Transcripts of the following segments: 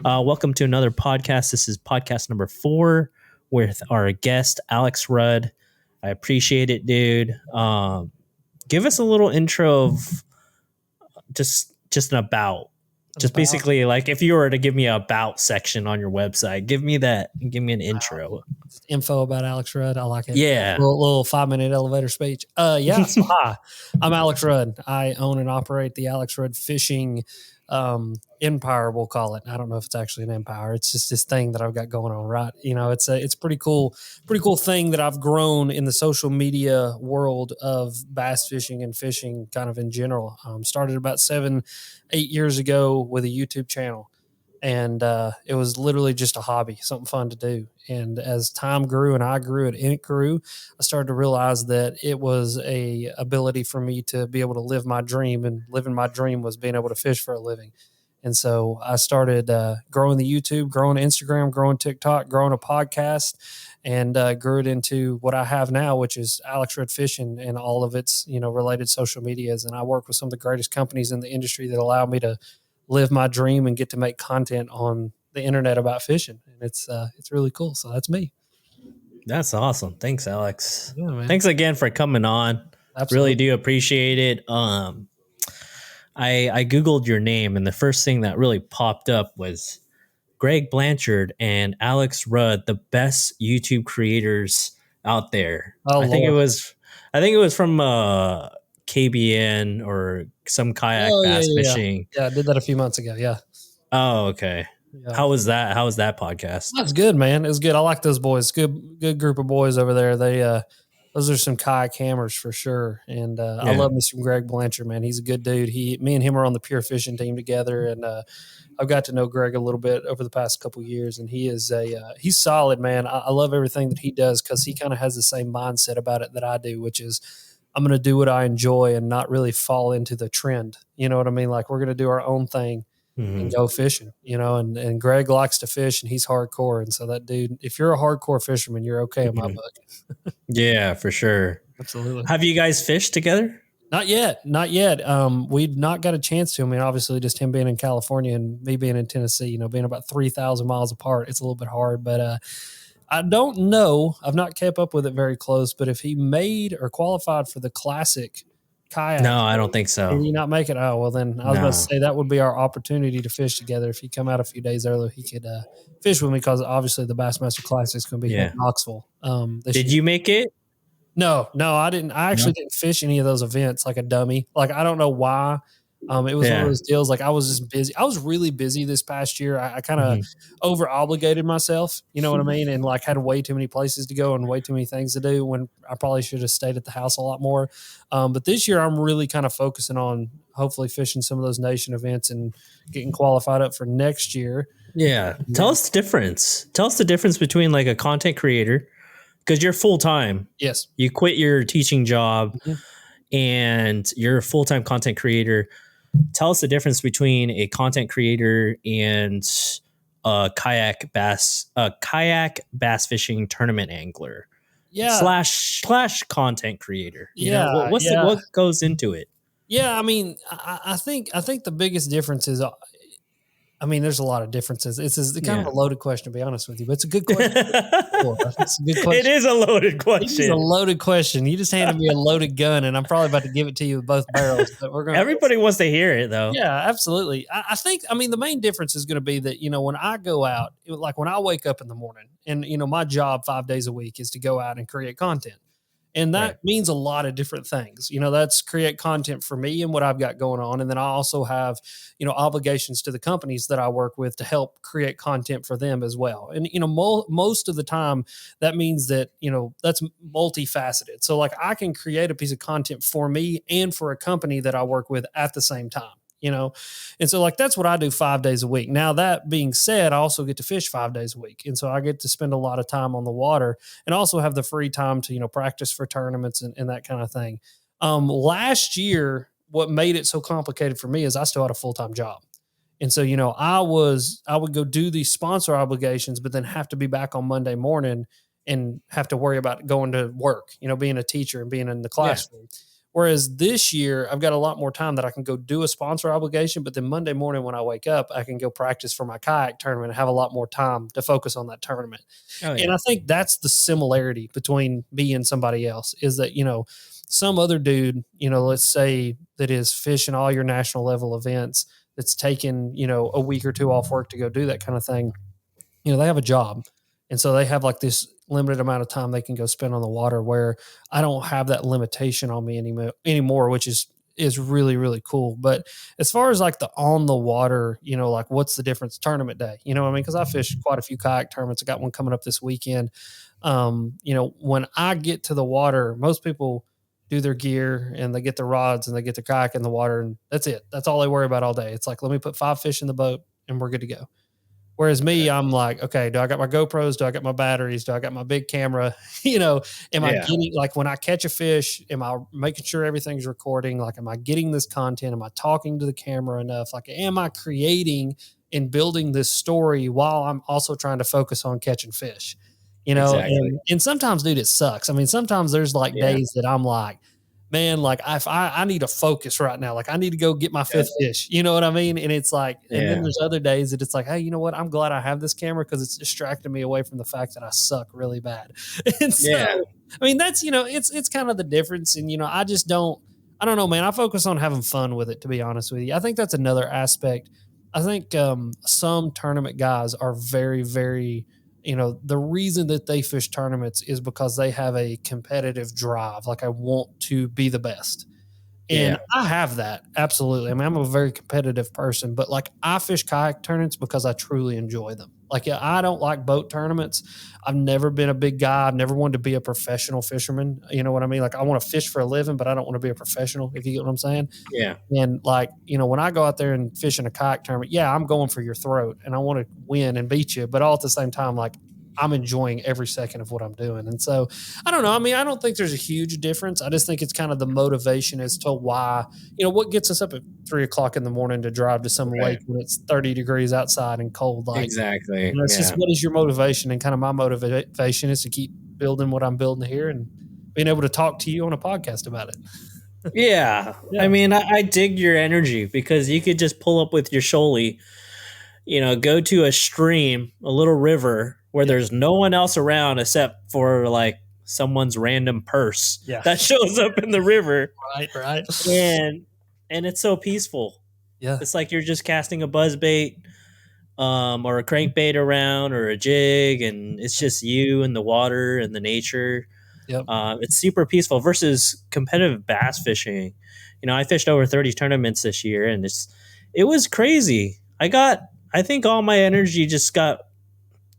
Welcome to another podcast. This is podcast number 4 with our guest, Alex Rudd. I appreciate it, dude. Give us a little intro of just an about. Just basically, like, if you were to give me a about section on your website, give me an intro. Info about Alex Rudd. I like it. Yeah. Little 5-minute elevator speech. So hi, I'm Alex Rudd. I own and operate the Alex Rudd Fishing empire, we'll call it. I don't know if it's actually an empire. It's just this thing that I've got going on, right? You know, it's pretty cool thing that I've grown in the social media world of bass fishing and fishing kind of in general. Started about 7-8 years ago with a YouTube channel. And it was literally just a hobby, something fun to do. And as time grew and I grew and it grew, I started to realize that it was a ability for me to be able to live my dream, and living my dream was being able to fish for a living. And so I started growing the YouTube, growing Instagram, growing TikTok, growing a podcast, and grew it into what I have now, which is Alex Rudd Fishing and all of its, related social medias. And I work with some of the greatest companies in the industry that allow me to live my dream and get to make content on the internet about fishing. And it's really cool. So that's me. That's awesome. Thanks, Alex. Yeah, man. Thanks again for coming on. Absolutely. Really do appreciate it. I Googled your name, and the first thing that really popped up was Greg Blanchard and Alex Rudd, the best YouTube creators out there. I think it was from KBN or some kayak bass fishing. Yeah, I did that a few months ago. Yeah. Oh, okay. Yeah. How was that? How was that podcast? That's good, man. It was good. I like those boys. Good group of boys over there. They those are some kayak hammers for sure. And I love me some Greg Blanchard, man. He's a good dude. Me and him are on the Pure Fishing team together, and I've got to know Greg a little bit over the past couple of years, and he's solid, man. I love everything that he does because he kind of has the same mindset about it that I do, which is I'm going to do what I enjoy and not really fall into the trend. You know what I mean? Like, we're going to do our own thing and go fishing, and Greg likes to fish and he's hardcore. And so that dude, if you're a hardcore fisherman, you're okay in my book. Yeah, for sure. Absolutely. Have you guys fished together? Not yet. We've not got a chance to. I mean, obviously just him being in California and me being in Tennessee, being about 3,000 miles apart, it's a little bit hard, but, I don't know. I've not kept up with it very close, but if he made or qualified for the classic kayak. No, I don't think so. Did he not make it? Oh, well, then I was about to say that would be our opportunity to fish together. If he come out a few days earlier, he could fish with me because obviously the Bassmaster Classic is going to be here in Knoxville. Did you make it? No, I didn't. I actually didn't fish any of those events like a dummy. Like, I don't know why. It was one of those deals. Like, I was just busy. I was really busy this past year. I kind of over obligated myself. You know what I mean? And like had way too many places to go and way too many things to do when I probably should have stayed at the house a lot more. But this year I'm really kind of focusing on hopefully fishing some of those nation events and getting qualified up for next year. Yeah. Tell us the difference. Tell us the difference between like a content creator, because you're full time. Yes. You quit your teaching job and you're a full-time content creator. Tell us the difference between a content creator and a kayak bass fishing tournament angler. Yeah. Slash content creator. You know, what goes into it? Yeah. I mean, I think the biggest difference is, I mean, there's a lot of differences. It's kind of a loaded question, to be honest with you, but it's a good question. It's a good question. It is a loaded question. It's a loaded question. You just handed me a loaded gun, and I'm probably about to give it to you with both barrels. But Everybody wants to hear it, though. Yeah, absolutely. I think, the main difference is going to be that, when I go out, like when I wake up in the morning, and, my job 5 days a week is to go out and create content. And that means a lot of different things. That's create content for me and what I've got going on. And then I also have, obligations to the companies that I work with to help create content for them as well. And, most of the time that means that, that's multifaceted. So like I can create a piece of content for me and for a company that I work with at the same time. And so like, that's what I do 5 days a week. Now, that being said, I also get to fish 5 days a week. And so I get to spend a lot of time on the water and also have the free time to, practice for tournaments and that kind of thing. Last year, what made it so complicated for me is I still had a full-time job. And so, I would go do these sponsor obligations, but then have to be back on Monday morning and have to worry about going to work, being a teacher and being in the classroom. Yeah. Whereas this year, I've got a lot more time that I can go do a sponsor obligation. But then Monday morning when I wake up, I can go practice for my kayak tournament and have a lot more time to focus on that tournament. Oh And yeah. I think that's the similarity between me and somebody else is that, some other dude, let's say that is fishing all your national level events, that's taken, a week or two off work to go do that kind of thing. They have a job. And so they have like this limited amount of time they can go spend on the water where I don't have that limitation on me anymore, which is really, really cool. But as far as like the on the water, like what's the difference tournament day? You know what I mean? Because I fished quite a few kayak tournaments. I got one coming up this weekend. When I get to the water, most people do their gear and they get their rods and they get their kayak in the water and that's it. That's all they worry about all day. It's like, let me put 5 fish in the boat and we're good to go. Whereas me, I'm like, okay, do I got my GoPros? Do I got my batteries? Do I got my big camera? Am I Yeah. getting like when I catch a fish, am I making sure everything's recording? Like, am I getting this content? Am I talking to the camera enough? Like, am I creating and building this story while I'm also trying to focus on catching fish? Exactly. And sometimes, dude, it sucks. I mean, sometimes there's like Yeah. days that I'm like, man, like I need to focus right now. Like I need to go get my Yeah. fifth fish. You know what I mean? And it's like, and then Yeah. there's other days that it's like, hey, you know what? I'm glad I have this camera because it's distracting me away from the fact that I suck really bad. And so, Yeah. I mean, that's it's kind of the difference. And I just don't. I don't know, man. I focus on having fun with it. To be honest with you, I think that's another aspect. I think some tournament guys are very, very the reason that they fish tournaments is because they have a competitive drive. Like I want to be the best. And Yeah. I have that. Absolutely. I mean, I'm a very competitive person, but like I fish kayak tournaments because I truly enjoy them. Like, yeah, I don't like boat tournaments. I've never been a big guy. I've never wanted to be a professional fisherman. You know what I mean? Like, I want to fish for a living, but I don't want to be a professional, if you get what I'm saying. Yeah. And like, when I go out there and fish in a kayak tournament, yeah, I'm going for your throat and I want to win and beat you, but all at the same time, like I'm enjoying every second of what I'm doing. And so I don't know. I mean, I don't think there's a huge difference. I just think it's kind of the motivation as to why, what gets us up at 3 o'clock in the morning to drive to some Right. lake when it's 30 degrees outside and cold. Like, Exactly. it's just Yeah. what is your motivation? And kind of my motivation is to keep building what I'm building here and being able to talk to you on a podcast about it. Yeah. I Yeah. mean, I dig your energy because you could just pull up with your shoalie, go to a stream, a little river where Yeah. there's no one else around except for like someone's random purse Yeah. that shows up in the river, Right. Right. and it's so peaceful. Yeah. It's like you're just casting a buzz bait, or a crankbait around or a jig, and it's just you and the water and the nature. Yep. It's super peaceful versus competitive bass fishing. I fished over 30 tournaments this year, and it was crazy. I think all my energy just got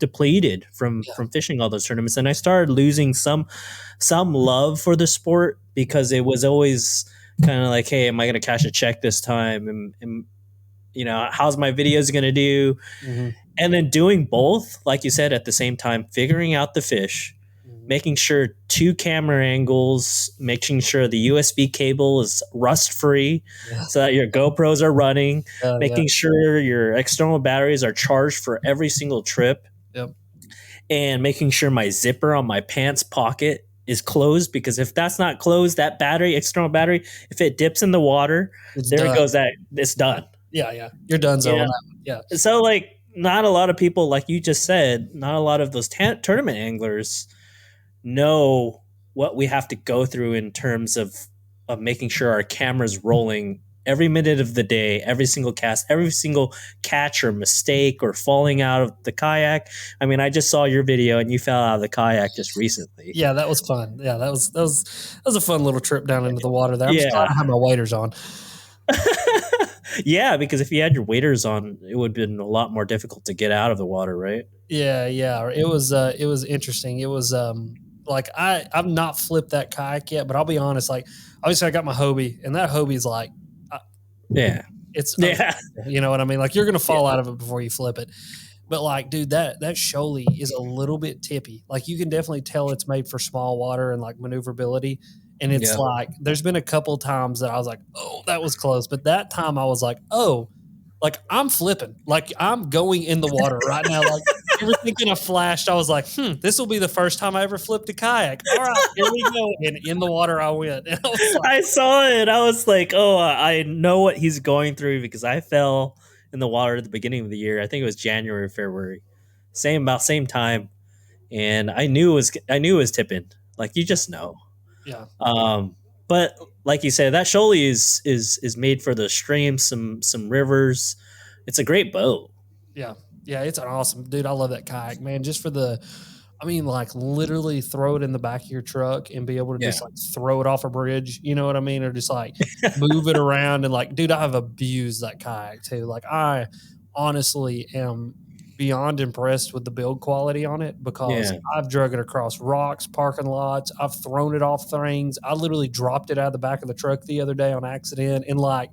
depleted Yeah. from fishing all those tournaments, and I started losing some love for the sport because it was always kind of like, hey, am I going to cash a check this time? And how's my videos going to do? Mm-hmm. And then doing both, like you said, at the same time, figuring out the fish, Mm-hmm. making sure 2 camera angles, making sure the USB cable is rust free Yeah. so that your GoPros are running, Yeah. making sure your external batteries are charged for every single trip, Yep. and making sure my zipper on my pants pocket is closed, because if that's not closed, that external battery, if it dips in the water, It's there done. it goes, that it's done. Yeah. Yeah. You're done. So Yeah. yeah. So like not a lot of people, like you just said, not a lot of those tournament anglers know what we have to go through in terms of making sure our camera's rolling every minute of the day, every single cast, every single catch or mistake or falling out of the kayak. I mean, I just saw your video and you fell out of the kayak just recently. Yeah, that was fun. Yeah, that was a fun little trip down into the water there. I'm just glad Yeah. I had my waders on. Yeah, because if you had your waders on, it would have been a lot more difficult to get out of the water, right? Yeah, yeah. It was interesting. It was like I've not flipped that kayak yet, but I'll be honest, like obviously I got my Hobie and that Hobie's like Yeah. it's Yeah. you know what I mean? Like you're gonna fall Yeah. out of it before you flip it. But like, dude, that shoalie is a little bit tippy. Like you can definitely tell it's made for small water and like maneuverability. And it's Yeah. like there's been a couple times that I was like, oh, that was close. But that time I was like, oh, like I'm flipping. Like I'm going in the water right now. Like everything kind of flashed. I was like, this will be the first time I ever flipped a kayak. All right, here we go. And in the water I went. And I was like, I saw it. I was like, oh, I know what he's going through because I fell in the water at the beginning of the year. I think it was January, February, same time, and I knew it was tipping. Like you just know. yeah, But like you said, that Shoalie is made for the streams, some rivers. It's a great boat. yeah, yeah. It's an awesome dude. I love that kayak, man. Just for I mean, like literally throw it in the back of your truck and be able to Yeah, just like throw it off a bridge. You know what I mean? Or just like move it around and like, dude, I've abused that kayak too. Like I honestly am beyond impressed with the build quality on it because yeah, I've drug it across rocks, parking lots. I've thrown it off things. I literally dropped it out of the back of the truck the other day on accident and like,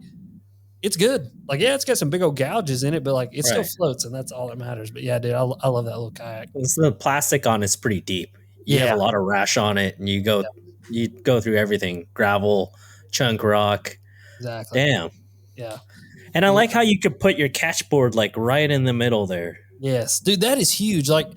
it's good. Like, yeah, it's got some big old gouges in it, but like it still right. floats and that's all that matters. But yeah, dude, I love that little kayak. The plastic on it's pretty deep. You have Yeah, a lot of rash on it, and you go through everything: gravel, chunk rock. exactly. Damn. Yeah. And I Yeah. like how you could put your catchboard like right in the middle there. Yes, dude, that is huge. Like,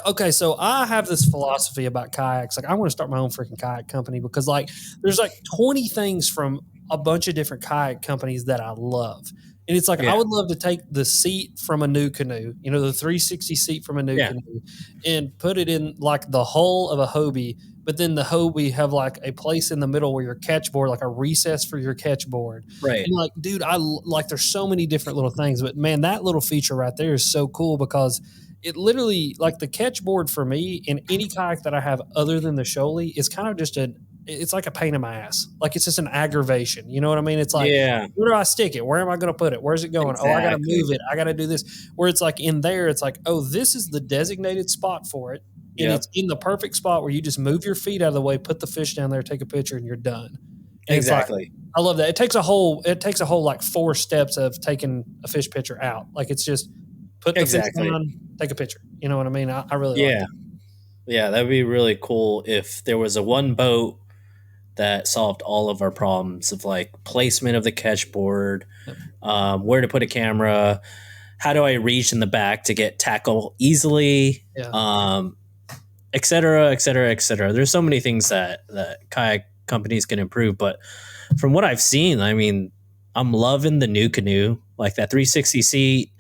okay. So I have this philosophy about kayaks. Like, I want to start my own freaking kayak company because, like, there's like 20 things from a bunch of different kayak companies that I love. And it's like, I Yeah, would love to take the seat from a new canoe, the 360 seat from a new yeah, canoe, and put it in like the hull of a Hobie. But then the Hobie have like a place in the middle where your catchboard, like a recess for your catchboard. right. And like, dude, like there's so many different little things, but man, that little feature right there is so cool because it literally like the catchboard for me in any kayak that I have other than the Shoalie is kind of just it's like a pain in my ass. Like it's just an aggravation. You know what I mean? It's like, Yeah, where do I stick it? Where am I going to put it? Where's it going? Oh, I got to exactly. move it. I got to do this. Where it's like in there, it's like, oh, this is the designated spot for it. And it's Yep, in the perfect spot where you just move your feet out of the way, put the fish down there, take a picture, and you're done. And it's like, exactly. I love that. It takes a whole like 4 steps of taking a fish picture out. Like it's just put the fish Exactly. down, take a picture. You know what I mean? I really like Yeah, that. yeah. That'd be really cool if there was a one boat that solved all of our problems of like placement of the catchboard, Yep. where to put a camera, how do I reach in the back to get tackle easily, Yeah. et cetera, et cetera, et cetera. There's so many things that kayak companies can improve, but from what I've seen, I mean, I'm loving the new canoe, like that 360 seat.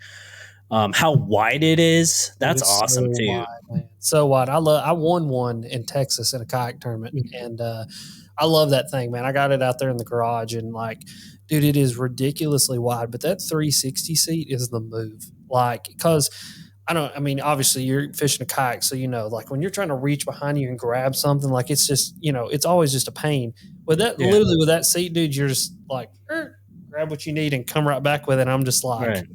How wide it is, Dude, that's it's so awesome too. wide, man. So wide. I won one in Texas in a kayak tournament, and I love that thing, man. I got it out there in the garage, and like, dude, it is ridiculously wide. But that 360 seat is the move, like, because I mean, obviously you're fishing a kayak, so like when you're trying to reach behind you and grab something, like it's just it's always just a pain. With that, Yeah, literally with that seat, dude, you're just like grab what you need and come right back with it. And I'm just like, right,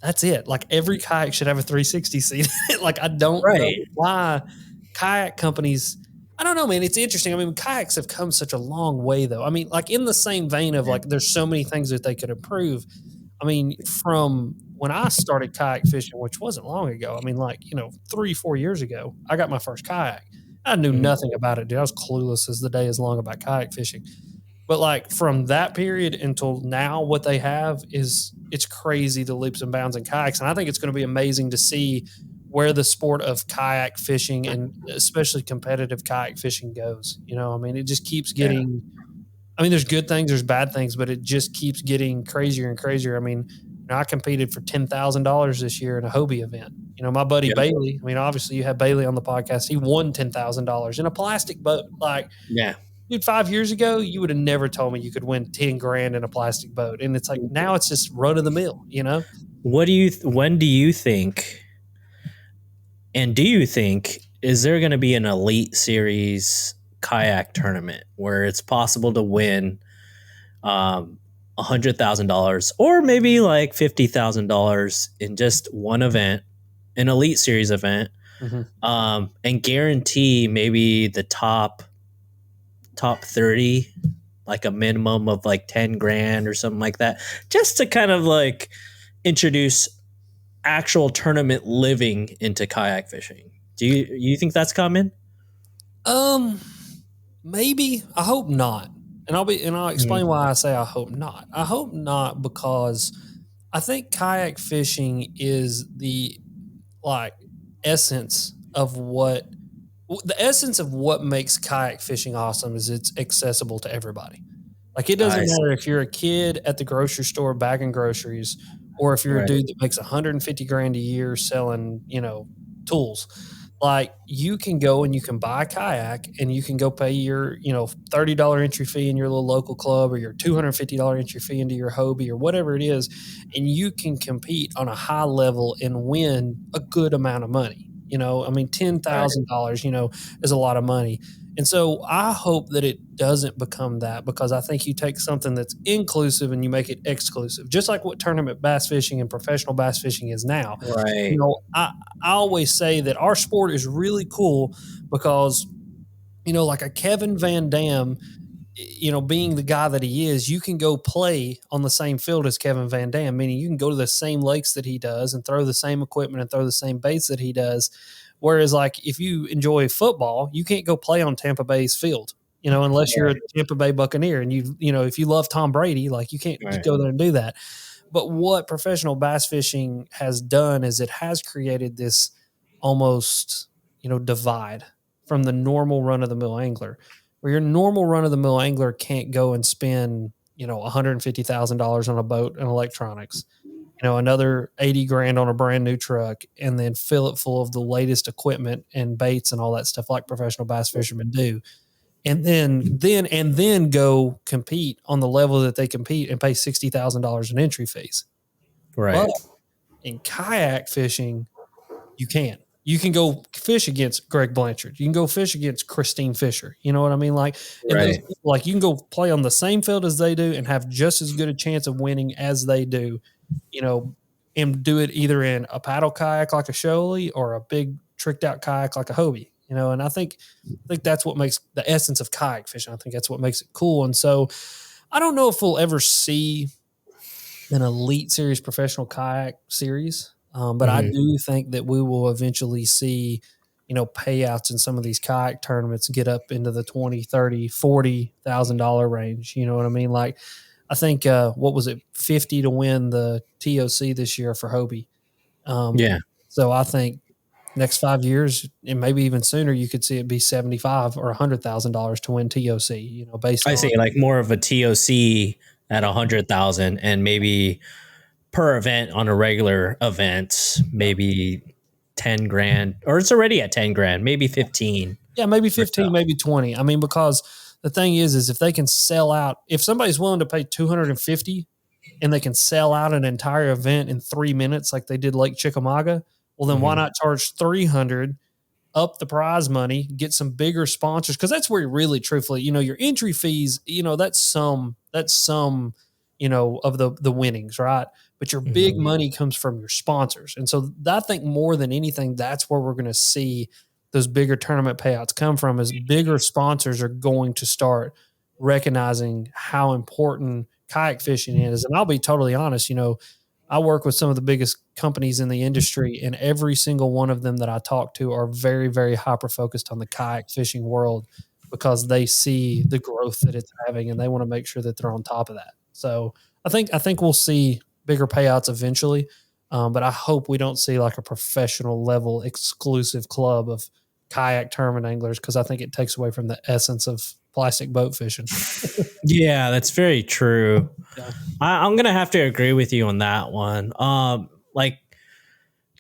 that's it. Like every kayak should have a 360 seat. Like I don't know right. why kayak companies. I don't know, man. It's interesting. I mean, kayaks have come such a long way, though. I mean, like in the same vein of Yeah. like, there's so many things that they could improve. I mean, from when I started kayak fishing, which wasn't long ago. I mean, like 3-4 years ago, I got my first kayak. I knew Mhm. nothing about it, dude. I was clueless as the day is long about kayak fishing. But like from that period until now, what they have is it's crazy the leaps and bounds in kayaks. And I think it's going to be amazing to see where the sport of kayak fishing and especially competitive kayak fishing goes. I mean, it just keeps Yeah, getting, I mean, there's good things, there's bad things, but it just keeps getting crazier and crazier. I mean, I competed for $10,000 this year in a Hobie event. My buddy yep, Bailey, I mean, obviously you had Bailey on the podcast. He won $10,000 in a plastic boat. Like, yeah. dude, 5 years ago, you would have never told me you could win 10 grand in a plastic boat. And it's like, now it's just run of the mill. What do you? When do you think? And do you think is there going to be an elite series kayak tournament where it's possible to win $100,000 or maybe like $50,000 in just one event, an elite series event, Mm-hmm. and guarantee maybe the top 30, like a minimum of like 10 grand or something like that, just to kind of like introduce actual tournament living into kayak fishing. Do you think that's coming? Um, Maybe. I hope not. And I'll explain why I say I hope not. I hope not because I think kayak fishing is the like essence of what makes kayak fishing awesome is it's accessible to everybody. Like, it doesn't I see. matter if you're a kid at the grocery store bagging groceries, or if you're a Right. dude that makes 150 grand a year selling, tools. Like, you can go and you can buy a kayak and you can go pay your, $30 entry fee in your little local club, or your $250 entry fee into your Hobie, or whatever it is, and you can compete on a high level and win a good amount of money. I mean, Right. $10,000, is a lot of money. And so I hope that it doesn't become that, because I think you take something that's inclusive and you make it exclusive, just like what tournament bass fishing and professional bass fishing is now. Right. I always say that our sport is really cool because, like a Kevin Van Dam, being the guy that he is, you can go play on the same field as Kevin Van Dam, meaning you can go to the same lakes that he does and throw the same equipment and throw the same baits that he does. Whereas, like, if you enjoy football, you can't go play on Tampa Bay's field, unless you're a Right. Tampa Bay Buccaneer, and if you love Tom Brady, like, you can't Right. go there and do that. But what professional bass fishing has done is it has created this almost, divide from the normal run of the mill angler, where your normal run of the mill angler can't go and spend, $150,000 on a boat and electronics, another 80 grand on a brand new truck, and then fill it full of the latest equipment and baits and all that stuff like professional bass fishermen do. And then go compete on the level that they compete and pay $60,000 in entry fees. But Right. in kayak fishing, you can. You can go fish against Greg Blanchard. You can go fish against Christine Fisher. You know what I mean? Like, and those Right. people, like, you can go play on the same field as they do and have just as good a chance of winning as they do, you know, and do it either in a paddle kayak like a Sholey or a big tricked out kayak like a Hobie. And I think that's what makes the essence of kayak fishing. I think that's what makes it cool. And so I don't know if we'll ever see an elite series professional kayak series. But I Mhm. do think that we will eventually see, payouts in some of these kayak tournaments get up into the 20, 30, $40,000 range. You know what I mean? Like, I think, what was it, 50 to win the TOC this year for Hobie. Um, Yeah. so I think next 5 years, and maybe even sooner, you could see it be 75 or $100,000 to win TOC, based I on, see. Like more of a TOC at 100,000, and maybe per event on a regular event, yeah. maybe 10 grand, or it's already at 10 grand, maybe 15 Yeah, maybe or so. 15, maybe 20. I mean, because the thing is if they can sell out, if somebody's willing to pay 250 and they can sell out an entire event in 3 minutes, like they did Lake Chickamauga, well, then why Mhm. not charge 300, up the prize money, get some bigger sponsors? Cause that's where really, truthfully, your entry fees, that's some, of the winnings, right? But your big Mhm. money comes from your sponsors. And so I think more than anything, that's where we're going to see those bigger tournament payouts come from, is bigger sponsors are going to start recognizing how important kayak fishing is. And I'll be totally honest, I work with some of the biggest companies in the industry, and every single one of them that I talk to are very, very hyper focused on the kayak fishing world, because they see the growth that it's having and they want to make sure that they're on top of that. So I think we'll see bigger payouts eventually, but I hope we don't see like a professional level exclusive club of kayak tournament anglers, because I think it takes away from the essence of plastic boat fishing. Yeah, that's very true. Yeah. I'm gonna have to agree with you on that one. Like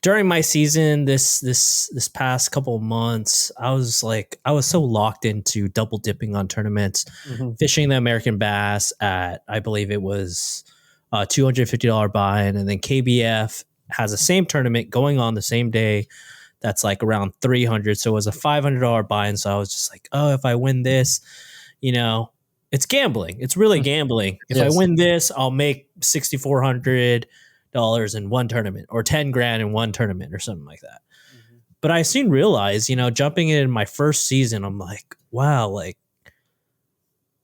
during my season, this past couple of months, I was so locked into double dipping on tournaments, Hmm. fishing the American bass at, I believe it was $250 buy-in, and then KBF has the same tournament going on the same day. That's like around 300. So it was a $500 buy-in. So I was just like, oh, if I win this, you know, it's gambling. It's really gambling. If I Yes. win this, I'll make $6,400 in one tournament, or 10 grand in one tournament, or something like that. Mhm. But I soon realized, jumping in my first season, I'm like, wow, like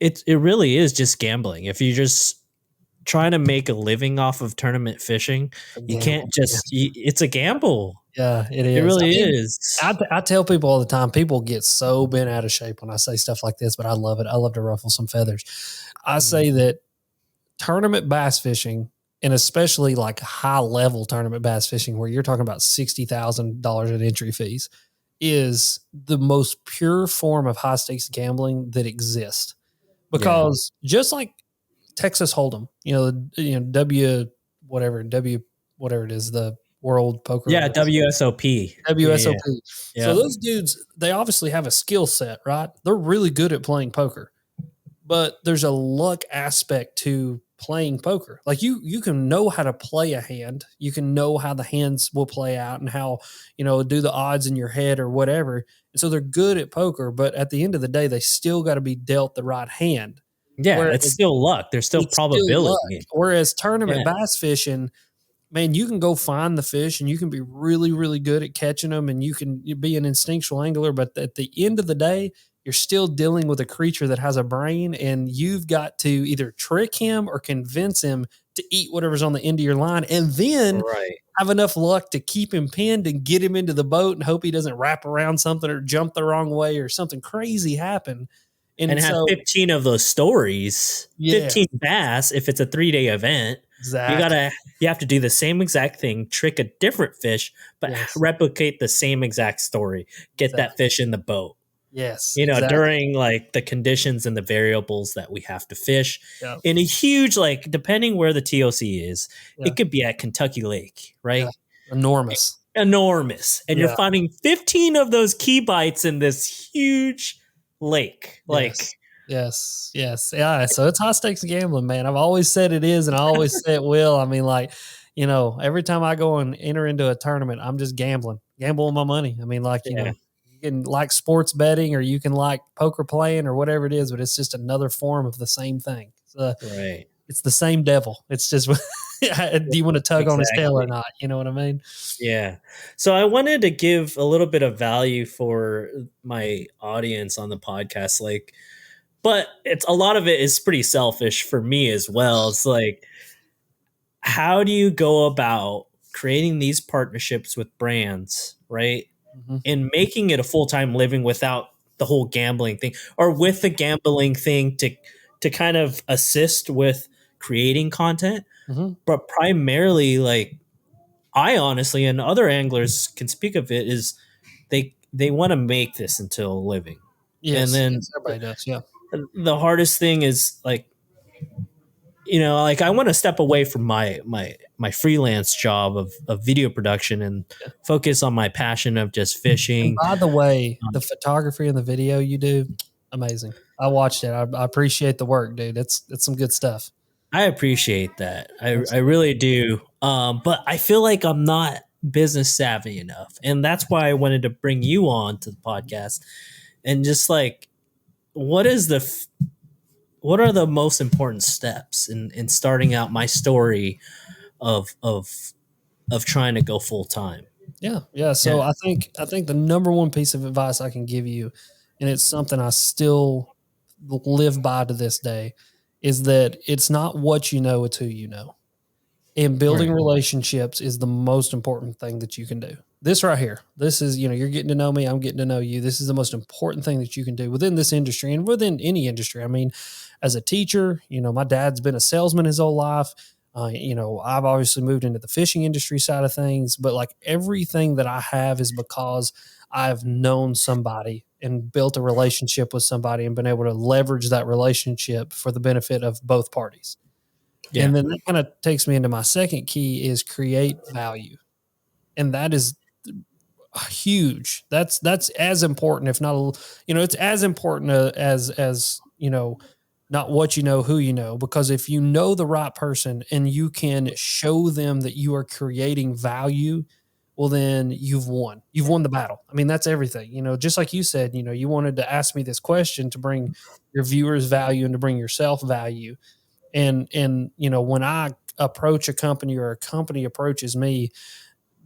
it really is just gambling. If you just trying to make a living off of tournament fishing, It's a you gamble. can't just. It's a gamble. Yeah, it It is. I really mean, is. I tell people all the time, people get so bent out of shape when I say stuff like this, but I love it. I love to ruffle some feathers. I Mm. say that tournament bass fishing, and especially like high level tournament bass fishing where you're talking about $60,000 in entry fees, is the most pure form of high stakes gambling that exists. Yeah. Because just like Texas Hold'em, W whatever it is, the World Yeah. Poker WSOP. Yeah. WSOP. So Yeah. those dudes, they obviously have a skill set, right? They're really good at playing poker, but there's a luck aspect to playing poker. Like you can know how to play a hand, you can know how the hands will play out and how, do the odds in your head or whatever. And so they're good at poker, but at the end of the day, they still got to be dealt the right hand. Yeah. Whereas It's still luck. There's still it's still luck. probability. Whereas tournament Yeah. bass fishing, man, you can go find the fish and you can be really, really good at catching them and you can be an instinctual angler. But at the end of the day, you're still dealing with a creature that has a brain and you've got to either trick him or convince him to eat whatever's on the end of your line and then Right. have enough luck to keep him pinned and get him into the boat and hope he doesn't wrap around something or jump the wrong way or something crazy happen. And have so, 15 of those stories, yeah, 15 bass, if it's a 3-day event, exactly. you have to do the same exact thing, trick a different fish, but Yes. replicate the same exact story. Get Exactly. that fish in the boat. Yes. Exactly. During like the conditions and the variables that we have to fish in a huge, like, depending where the TOC is, it could be at Kentucky Lake, right? Enormous. And you're finding 15 of those key bites in this huge lake. Like, yes. Yeah. So it's high stakes gambling, man. I've always said it is, and I always say it will. I mean, like, every time I go and enter into a tournament, I'm just gambling my money. I mean, like, you can like sports betting or you can like poker playing or whatever it is, but it's just another form of the same thing. right. It's the same devil. It's just, do you want to tug on his tail or not? You know what I mean? Yeah. So I wanted to give a little bit of value for my audience on the podcast, like, but it's a lot of it is pretty selfish for me as well. It's like, how do you go about creating these partnerships with brands, right? Mm-hmm. And making it a full-time living without the whole gambling thing, or with the gambling thing to kind of assist with creating content. Mm-hmm. But primarily, like, I honestly, and other anglers can speak of it, is they want to make this into a living. Yes, and then everybody does. Yeah. the hardest thing is, like, like, I want to step away from my freelance job of video production and focus on my passion of just fishing. And by the way, the photography and the video you do, amazing. I watched it. I appreciate the work, dude. It's some good stuff. I appreciate that. I really do. But I feel like I'm not business savvy enough. And that's why I wanted to bring you on to the podcast and just, like, what are the most important steps in starting out my story of trying to go full time? Yeah. So I think the number one piece of advice I can give you, and it's something I still live by to this day, is that it's not what you know, it's who you know. And building relationships is the most important thing that you can do. This right here, this is, you're getting to know me, I'm getting to know you. This is the most important thing that you can do within this industry and within any industry. I mean, as a teacher, my dad's been a salesman his whole life. I've obviously moved into the fishing industry side of things, but like everything that I have is because I've known somebody and built a relationship with somebody and been able to leverage that relationship for the benefit of both parties. Yeah. And then that kind of takes me into my second key is create value. And that is huge. That's as important, if not, it's as important as not what you know, who you know, because if you know the right person and you can show them that you are creating value, well, then you've won the battle. I mean, that's everything, just like you said, you wanted to ask me this question to bring your viewers value and to bring yourself value. And when I approach a company or a company approaches me,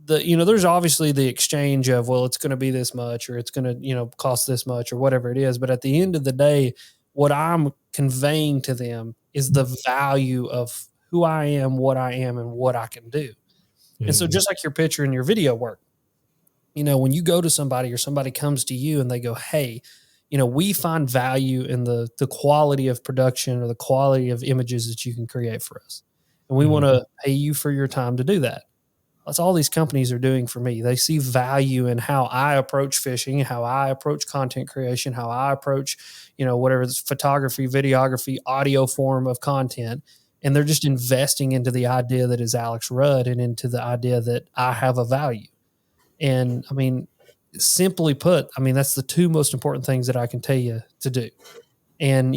there's obviously the exchange of, well, it's going to be this much or it's going to, cost this much or whatever it is. But at the end of the day, what I'm conveying to them is the value of who I am, and what I can do. Mm-hmm. And so just like your picture and your video work, when you go to somebody or somebody comes to you and they go, hey, we find value in the quality of production or the quality of images that you can create for us. and we want to pay you for your time to do that. That's all these companies are doing for me. They see value in how I approach fishing, how I approach content creation, how I approach, whatever it's photography, videography, audio form of content. And they're just investing into the idea that is Alex Rudd and into the idea that I have a value. And I mean, simply put, I mean, that's the two most important things that I can tell you to do. And,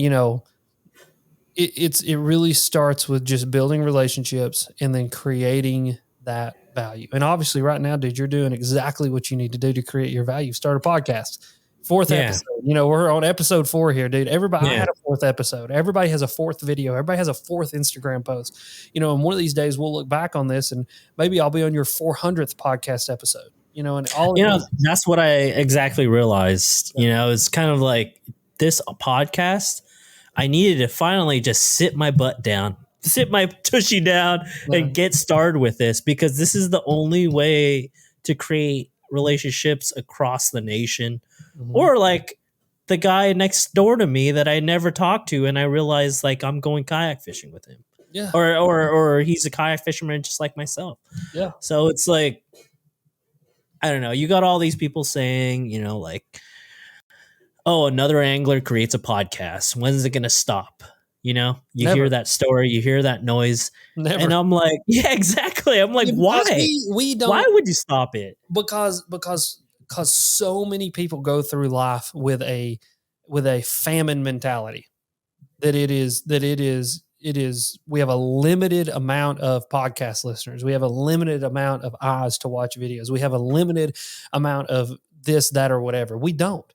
it really starts with just building relationships and then creating that value. And obviously right now, dude, you're doing exactly what you need to do to create your value. Start a podcast. Fourth episode. We're on episode 4 here, dude. Everybody, I had a 4th episode. Everybody has a 4th video. Everybody has a 4th Instagram post. And one of these days we'll look back on this and maybe I'll be on your 400th podcast episode. And all that's what I exactly realized. It's kind of like this podcast. I needed to finally just sit my tushy down and get started with this, because this is the only way to create relationships across the nation. Or like the guy next door to me that I never talked to, and I realized like I'm going kayak fishing with him. Yeah. Or he's a kayak fisherman just like myself. Yeah. So it's like, I don't know. You got all these people saying, like, oh, another angler creates a podcast. When's it going to stop? You Never. hear that story, you hear that noise. Never. And I'm like, yeah, exactly. I'm like, why? We don't. Why would you stop it? Because so many people go through life with a famine mentality that it is we have a limited amount of podcast listeners. We have a limited amount of eyes to watch videos. We have a limited amount of this, that, or whatever. We don't.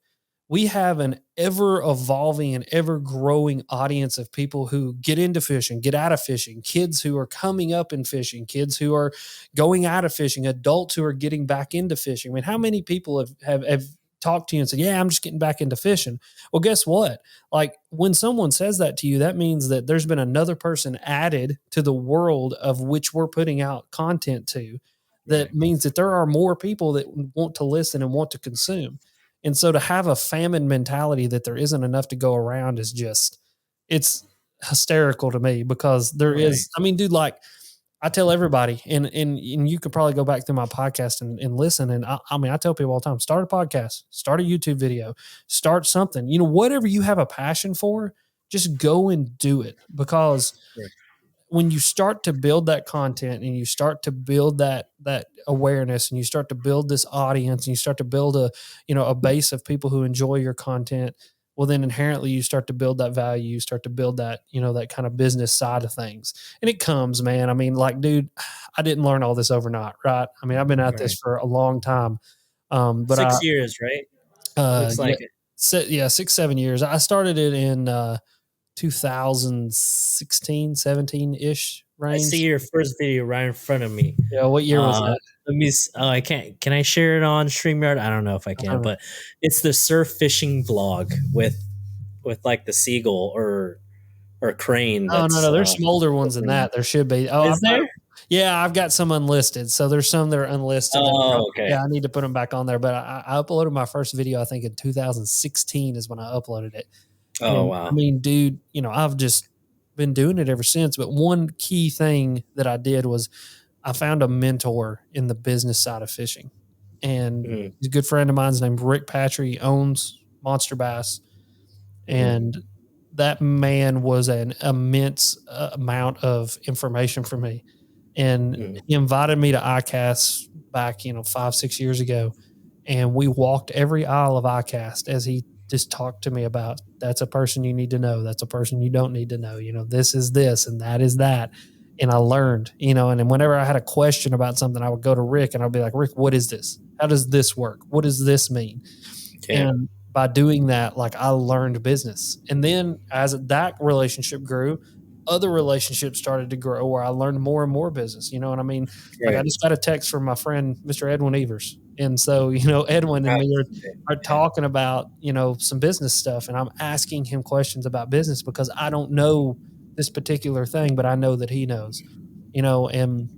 We have an ever evolving and ever growing audience of people who get into fishing, get out of fishing, kids who are coming up in fishing, kids who are going out of fishing, adults who are getting back into fishing. I mean, how many people have talked to you and said, yeah, I'm just getting back into fishing. Well, guess what? Like when someone says that to you, that means that there's been another person added to the world of which we're putting out content to. That means that there are more people that want to listen and want to consume. And so to have a famine mentality that there isn't enough to go around is just, it's hysterical to me, because there is, I mean, dude, like I tell everybody, and you could probably go back through my podcast and listen. And I tell people all the time, start a podcast, start a YouTube video, start something, whatever you have a passion for, just go and do it. Because when you start to build that content and you start to build that awareness and you start to build this audience and you start to build a base of people who enjoy your content, well, then inherently you start to build that value. You start to build that, that kind of business side of things. And it comes, man. I mean, like, dude, I didn't learn all this overnight, right? I mean, I've been at this for a long time. But 6 years, right? Looks like it. 6-7 years. I started it in 2016, 17-ish range. I see your first video right in front of me. Yeah, what year was that? Let me. I can't. Can I share it on StreamYard? I don't know if I can, but it's the surf fishing vlog with like the seagull or crane. Oh no, there's some older ones than that. There should be. Oh, is there? Yeah, I've got some unlisted. So there's some that are unlisted. Oh, okay. Yeah, I need to put them back on there. But I uploaded my first video, I think in 2016 is when I uploaded it. Oh, wow. I mean, dude, I've just been doing it ever since. But one key thing that I did was I found a mentor in the business side of fishing. And he's a good friend of mine. His name's Rick Patry. He owns Monster Bass. And that man was an immense amount of information for me. And he invited me to ICAST back, 5-6 years ago. And we walked every aisle of ICAST as he just talked to me about, that's a person you need to know. That's a person you don't need to know. This is this and that is that. And I learned, and then whenever I had a question about something, I would go to Rick and I'd be like, Rick, what is this? How does this work? What does this mean? And by doing that, like I learned business. And then as that relationship grew, other relationships started to grow where I learned more and more business. You know what I mean? Like I just got a text from my friend, Mr. Edwin Evers. And so, Edwin and me are talking about, some business stuff. And I'm asking him questions about business because I don't know this particular thing, but I know that he knows, and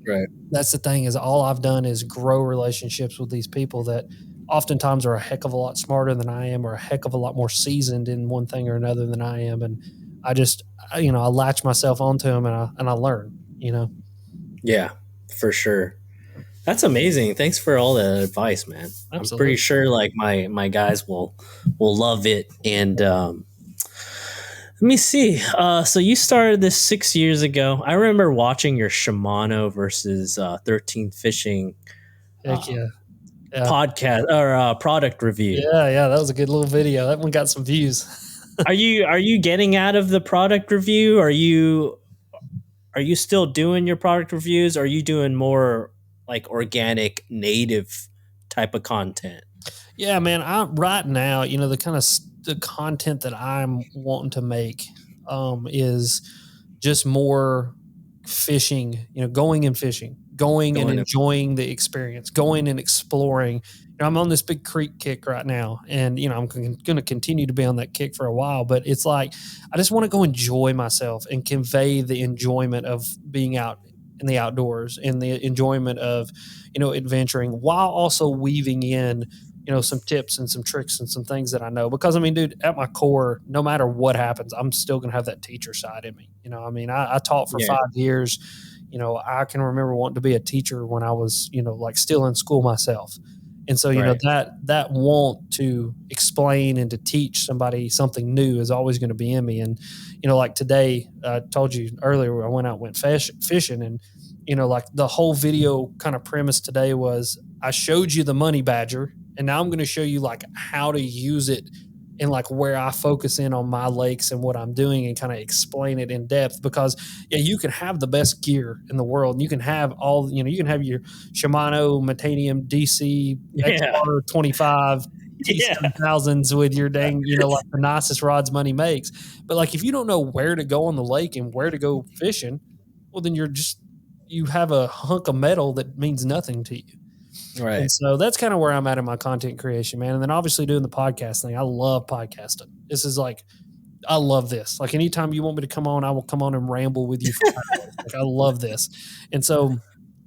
that's the thing is all I've done is grow relationships with these people that oftentimes are a heck of a lot smarter than I am or a heck of a lot more seasoned in one thing or another than I am. And I just, I latch myself onto them and I learn. you know. Yeah, for sure. That's amazing. Thanks for all the advice, man. I'm pretty Absolutely. sure like my guys will love it. And let me see. So you started this 6 years ago. I remember watching your Shimano versus 13 Fishing Heck uh, yeah. Yeah. podcast or product review. Yeah, that was a good little video. That one got some views. Are you getting out of the product review? Are you still doing your product reviews? Or are you doing more like organic native type of content? Yeah, man. I right now, the kind of the content that I'm wanting to make is just more fishing. Going and fishing, going and Going to enjoying the experience, going and exploring. I'm on this big creek kick right now, and I'm going to continue to be on that kick for a while. But it's like I just want to go enjoy myself and convey the enjoyment of being out in the outdoors and the enjoyment of adventuring, while also weaving in some tips and some tricks and some things that I know. Because I mean, dude, at my core, no matter what happens, I'm still gonna have that teacher side in me. I mean, I taught for yeah, 5 years. I can remember wanting to be a teacher when I was, like still in school myself. And so, right. that want to explain and to teach somebody something new is always going to be in me. And, like today, I told you earlier, I went fishing, and, like the whole video kind of premise today was I showed you the money badger, and now I'm going to show you like how to use it and like where I focus in on my lakes and what I'm doing, and kind of explain it in depth. Because yeah, you can have the best gear in the world, and you can have all, you can have your Shimano Metanium DC Yeah. XR 25 Yeah. T7000s with your dang, like the nicest rods money makes. But like, if you don't know where to go on the lake and where to go fishing, well, then you have a hunk of metal that means nothing to you. And Right. so that's kind of where I'm at in my content creation, man. And then obviously doing the podcast thing. I love podcasting. This is like, I love this. Like, anytime you want me to come on, I will come on and ramble with you for hours. Like, I love this. And so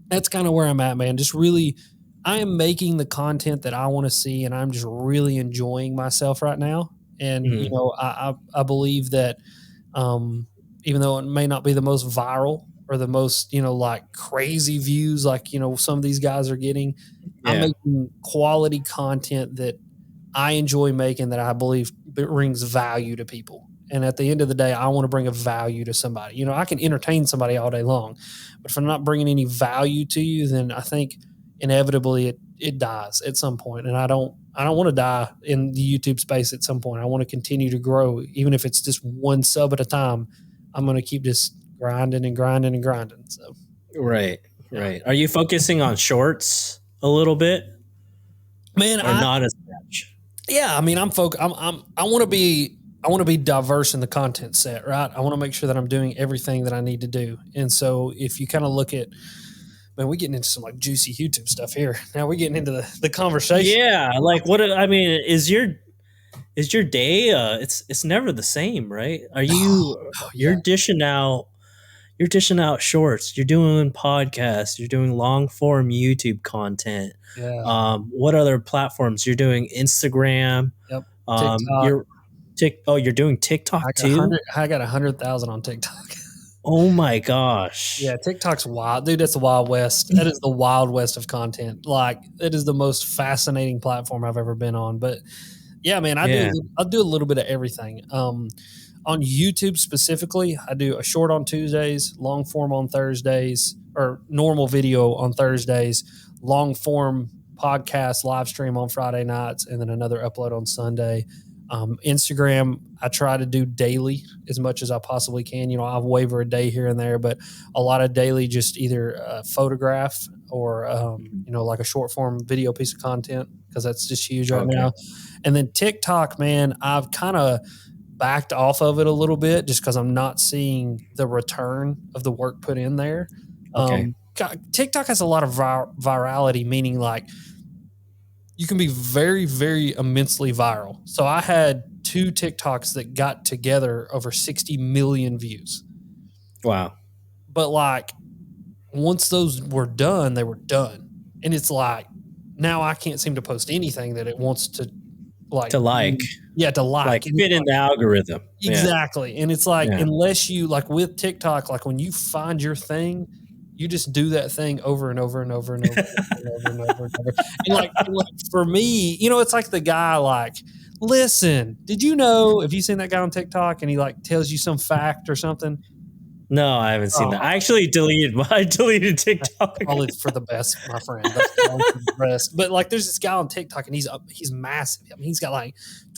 that's kind of where I'm at, man. Just really, I am making the content that I want to see, and I'm just really enjoying myself right now. And, Mhm. I believe that, um, even though it may not be the most viral or the most, like crazy views, like, some of these guys are getting, I'm Yeah. making quality content that I enjoy making, that I believe brings value to people. And at the end of the day, I want to bring a value to somebody. I can entertain somebody all day long, but if I'm not bringing any value to you, then I think inevitably it dies at some point. And I don't want to die in the YouTube space at some point. I want to continue to grow, even if it's just one sub at a time. I'm going to keep just grinding and grinding and grinding. So Right. yeah, Right. Are you focusing on shorts a little bit man, or not as much? yeah, I mean, I want to be diverse in the content set, right? I want to make sure that I'm doing everything that I need to do. And so if you kind of look at, man, we're getting into some like juicy YouTube stuff here. Now we're getting into the conversation. Yeah, like what I mean is your day it's never the same, right? Are you Oh you're yeah, dishing out shorts, you're doing podcasts, you're doing long form YouTube content. yeah, What other platforms? You're doing Instagram. yep. TikTok. You're doing TikTok too? I got 100,000 on TikTok. Oh my gosh. Yeah, TikTok's wild, dude. That's the Wild West. That is the Wild West of content. Like, it is the most fascinating platform I've ever been on. But yeah, man, Yeah. I do a little bit of everything. On YouTube specifically, I do a short on Tuesdays, long form on Thursdays, or normal video on Thursdays, long form podcast live stream on Friday nights, and then another upload on Sunday. Instagram, I try to do daily as much as I possibly can. I waver a day here and there, but a lot of daily, just either photograph or, like a short form video piece of content, because that's just huge right Okay. now. And then TikTok, man, I've kind of backed off of it a little bit just because I'm not seeing the return of the work put in there. Okay. TikTok has a lot of virality, meaning like you can be very, very immensely viral. So I had 2 TikToks that got together over 60 million views. Wow. But like, once those were done, they were done. And it's like, now I can't seem to post anything that it wants to like, To like, to like. And it's fit in the algorithm. Yeah. exactly. And it's like, Yeah. unless you like with TikTok, like when you find your thing, you just do that thing over and over and over and over and over and over and over. And like for me, it's like the guy like, listen, did you know, have you seen that guy on TikTok and he like tells you some fact or something? No, I haven't seen Oh, that. I actually I deleted TikTok. probably for the best, my friend. That's probably for the best. But like, there's this guy on TikTok, and he's massive. I mean, he's got like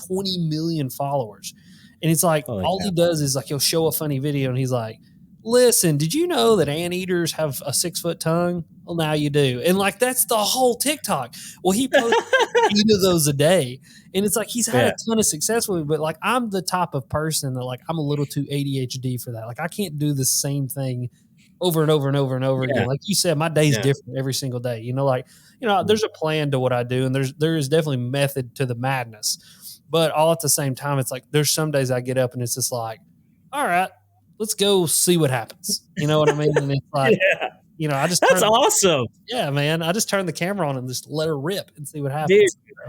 20 million followers, and it's like Holy all cow. he does is like he'll show a funny video, and he's like, "Listen, did you know that anteaters have a 6-foot tongue? Well, now you do." And like that's the whole TikTok. Well, he posts 8 of those a day, and it's like he's had a Yeah. ton of success with it. But like I'm the type of person that like I'm a little too ADHD for that. Like I can't do the same thing over and over and over and over Yeah. again. Like you said, my day's Yeah. different every single day. There's a plan to what I do, and there is definitely method to the madness. But all at the same time, it's like there's some days I get up and it's just like, all right, let's go see what happens. You know what I mean? And it's like, Yeah. I just That's awesome. yeah, man. I just turn the camera on and just let her rip and see what Dude,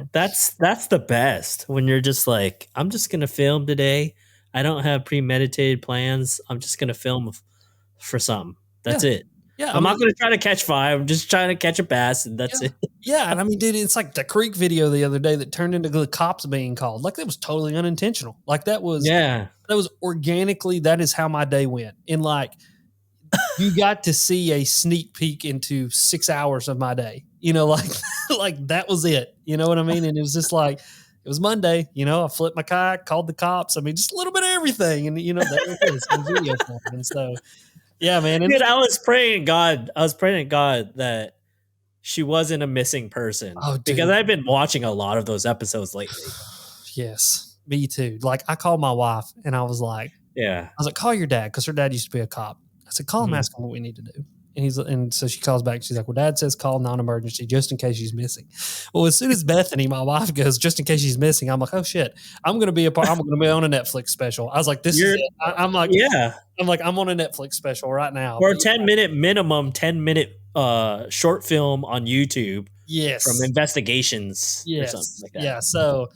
happens. that's the best when you're just like, I'm just gonna film today. I don't have premeditated plans. I'm just gonna film for something. That's Yeah. it. Yeah, I'm not gonna try to catch 5. I'm just trying to catch a bass, and that's yeah. it. Yeah, and I mean, dude, it's like the creek video the other day that turned into the cops being called. Like that was totally unintentional. Like that was organically. That is how my day went. And like you got to see a sneak peek into 6 hours of my day. Like like that was it. You know what I mean? And it was just like it was Monday. I flipped my kayak, called the cops. I mean, just a little bit of everything, and there it is, some video footage. And so, yeah, man. And Dude, I was praying to God that she wasn't a missing person, because I've been watching a lot of those episodes lately. Yes, me too. Like I called my wife and I was like, call your dad, because her dad used to be a cop. I said, call him, ask him what we need to do. And so she calls back. She's like, well, Dad says call non-emergency just in case she's missing. Well, as soon as Bethany, my wife, goes, just in case she's missing, I'm like, oh shit, I'm going to be I'm going to be on a Netflix special. I was like, this is it. I'm like, I'm on a Netflix special right now. Or a 10-minute minimum, 10-minute short film on YouTube. Yes. From investigations or something like that. Yeah. So,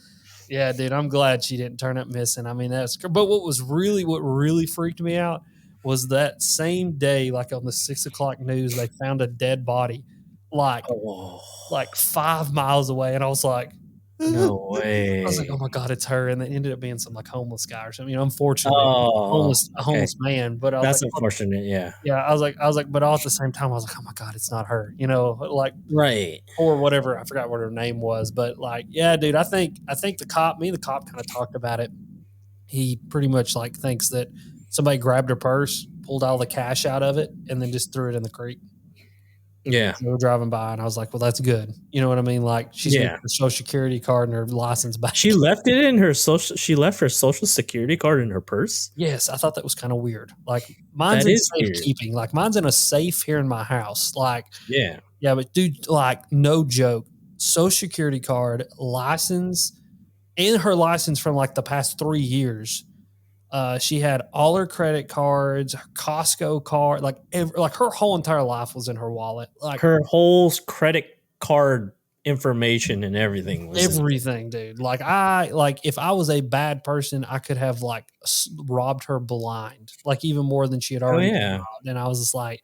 yeah, dude, I'm glad she didn't turn up missing. I mean, but what really freaked me out was that same day, like on the 6 o'clock news, they found a dead body like 5 miles away. And I was like, no way. I was like, oh my God, it's her. And it ended up being some like homeless guy or something, unfortunately, a homeless man. But I was that's like, unfortunate. Yeah. Yeah. I was like, but all at the same time, I was like, oh my God, it's not her, like, right. Or whatever. I forgot what her name was, but like, yeah, dude, I think the cop kind of talked about it. He pretty much like thinks that somebody grabbed her purse, pulled all the cash out of it, and then just threw it in the creek. Yeah. We were driving by, and I was like, well, that's good. You know what I mean? Like, she's got her social security card and her license back. She left it in her she left her social security card in her purse? Yes, I thought that was kind of weird. Like, mine's in safekeeping. Like, mine's in a safe here in my house. Like, yeah, but dude, like, no joke. Social security card, license, and her license from like the past 3 years. She had all her credit cards, her Costco card, like her whole entire life was in her wallet. Like her whole credit card information and everything. Everything, dude. Like if I was a bad person, I could have like robbed her blind, like even more than she had already robbed. And I was just like,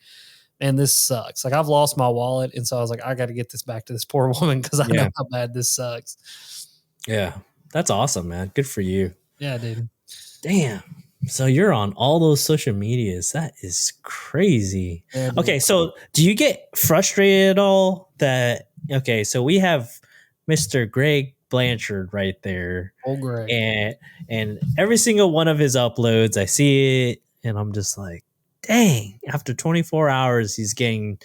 man, this sucks. Like I've lost my wallet, and so I was like, I got to get this back to this poor woman because I know how bad this sucks. Yeah, that's awesome, man. Good for you. Yeah, dude. Damn. So you're on all those social medias. That is crazy. Yeah, okay, so do you get frustrated at all that so we have Mr. Greg Blanchard right there. Oh, Greg. And every single one of his uploads, I see it and I'm just like, dang, after 24 hours he's getting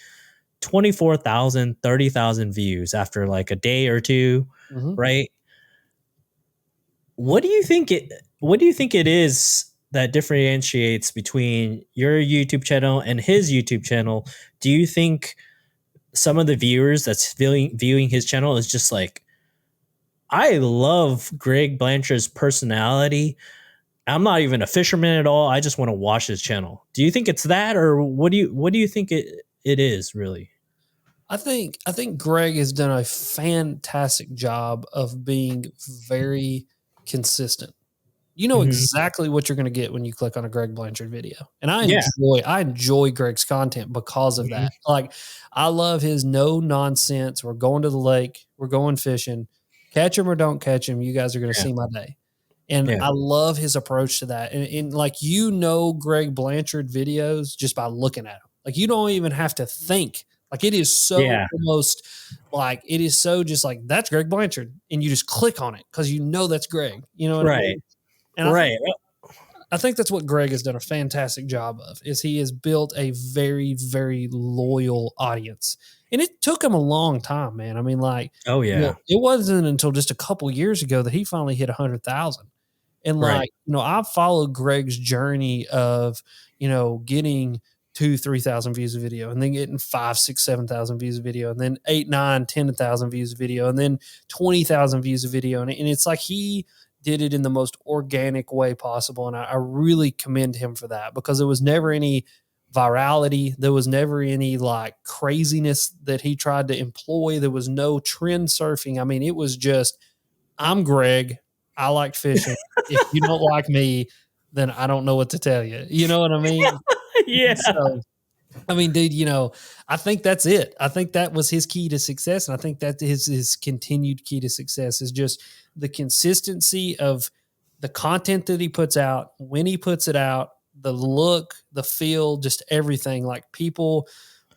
24,000, 30,000 views after like a day or two, right? What do you think it is that differentiates between your YouTube channel and his YouTube channel? Do you think some of the viewers that's viewing his channel is just like, I love Greg Blanchard's personality. I'm not even a fisherman at all. I just want to watch his channel. Do you think it's that, or what do you think it is really? I think Greg has done a fantastic job of being very consistent. You know Mhm. exactly what you're going to get when you click on a Greg Blanchard video. And Yeah. I enjoy Greg's content because of Mhm. that. Like I love his no nonsense. We're going to the lake, we're going fishing. Catch him or don't catch him, you guys are going to Yeah. see my day. And Yeah. I love his approach to that. And like Greg Blanchard videos just by looking at them. Like you don't even have to think. Like it is so Yeah. almost like it is so just like that's Greg Blanchard, and you just click on it because you know that's Greg. You know what I Right. mean? And Right. I think that's what Greg has done a fantastic job of is he has built a very, very loyal audience. And it took him a long time, man. I mean, like, Oh yeah. it wasn't until just a couple years ago that he finally hit 100,000. And Right. like, I've followed Greg's journey of, getting 2, 3,000 views of video and then getting 5, 6, 7,000 views of video and then 8, 9, 10,000 views of video and then 20,000 views of video. And it's like he did it in the most organic way possible. And I really commend him for that because there was never any virality. There was never any like craziness that he tried to employ. There was no trend surfing. I mean, it was just, I'm Greg. I like fishing. If you don't like me, then I don't know what to tell you. You know what I mean? Yeah. So, I mean, dude, I think that's it. I think that was his key to success. And I think that is his continued key to success is just the consistency of the content that he puts out, when he puts it out, the look, the feel, just everything. Like people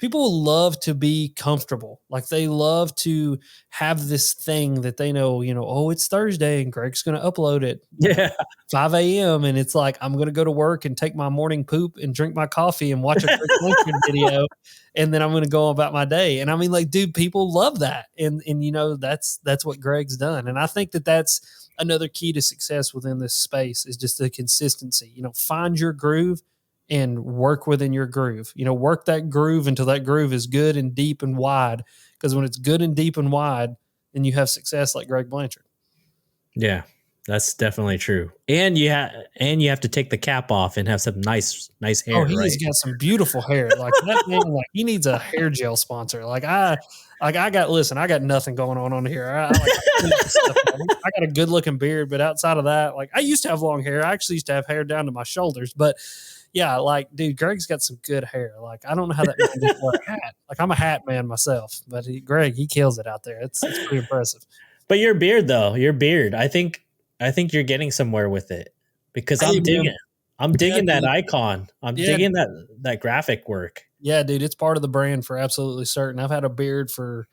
love to be comfortable. Like they love to have this thing that they know, oh, it's Thursday and Greg's going to upload it at Yeah. 5 a.m. And it's like, I'm going to go to work and take my morning poop and drink my coffee and watch a Greg Blanchard video. And then I'm going to go about my day. And I mean, like, dude, people love that. And that's what Greg's done. And I think that that's another key to success within this space is just the consistency, find your groove and work within your groove. Work that groove until that groove is good and deep and wide. Because when it's good and deep and wide, then you have success like Greg Blanchard. Yeah. That's definitely true. And you have to take the cap off and have some nice Oh, hair, he has right? got some beautiful hair. Like that man, like he needs a hair gel sponsor. I got nothing going on here. I got a good looking beard, but outside of that, like I used to have long hair. I actually used to have hair down to my shoulders, but yeah, like dude, Greg's got some good hair. Like I don't know how that man didn't wear a hat. Like I'm a hat man myself, but Greg, he kills it out there. It's pretty impressive. But your beard though, your beard, I think you're getting somewhere with it because Hey, man. I'm Yeah, digging that dude. icon. I'm Yeah, digging that graphic work. yeah, dude. It's part of the brand for absolutely certain. I've had a beard for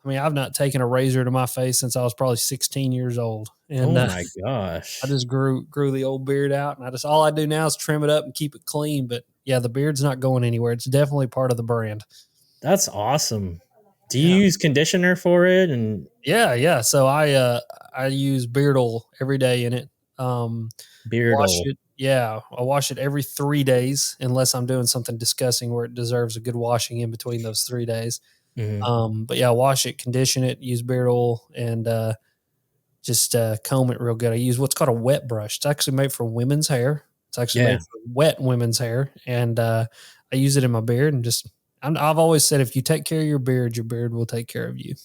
I've not taken a razor to my face since I was probably 16 years old, and Oh my I gosh. just grew the old beard out, and all I do now is trim it up and keep it clean. But yeah, the beard's not going anywhere. It's definitely part of the brand. That's awesome. Do you Yeah, use conditioner for it and yeah. So I use beard oil every day in it. beard Wash oil? it. Yeah, I wash it every 3 days unless I'm doing something disgusting where it deserves a good washing in between those 3 days. Mhm. But yeah, wash it, condition it, use beard oil, and just comb it real good. I use what's called a wet brush. It's actually made for women's hair. It's actually Yeah. made for wet women's hair, and I use it in my beard. And I've always said, if you take care of your beard will take care of you.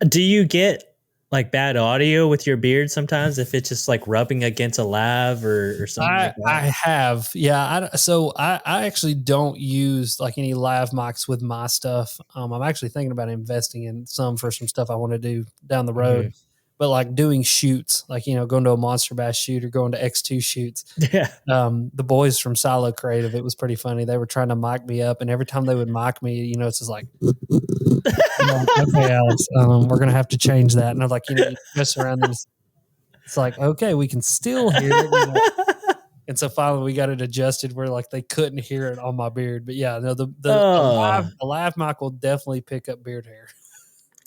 Do you get like bad audio with your beard sometimes if it's just like rubbing against a lav or something I like that? I have, yeah. I actually don't use like any lav mics with my stuff. I'm actually thinking about investing in some for some stuff I want to do down the road. Mhm. But like doing shoots, like going to a monster bass shoot or going to X2 shoots. Yeah. The boys from Silo Creative, it was pretty funny. They were trying to mic me up, and every time they would mic me, it's just like, okay, Alex, we're gonna have to change that. And I'm like, you mess around, and it's like, okay, we can still hear it. And so finally, we got it adjusted where like they couldn't hear it on my beard. But yeah, no, Oh. the lav mic will definitely pick up beard hair.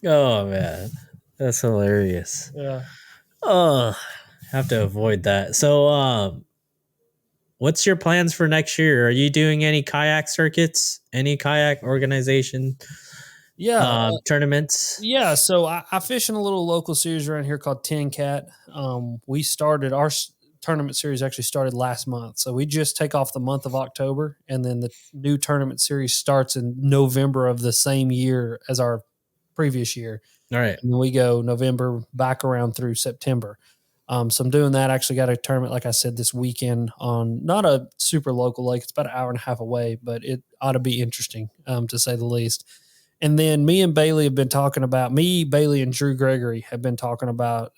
Oh man. That's hilarious. Yeah. Oh, have to avoid that. So what's your plans for next year? Are you doing any kayak circuits? Any kayak organization Yeah. tournaments? Yeah, so I fish in a little local series around here called Tin Cat. We started our tournament series actually started last month. So we just take off the month of October, and then the new tournament series starts in November of the same year as our previous year. All right. And then we go November back around through September. So I'm doing that. Actually got a tournament, like I said, this weekend on not a super local lake. It's about an hour and a half away, but it ought to be interesting, to say the least. And then me and Bailey have been talking about, Bailey, and Drew Gregory have been talking about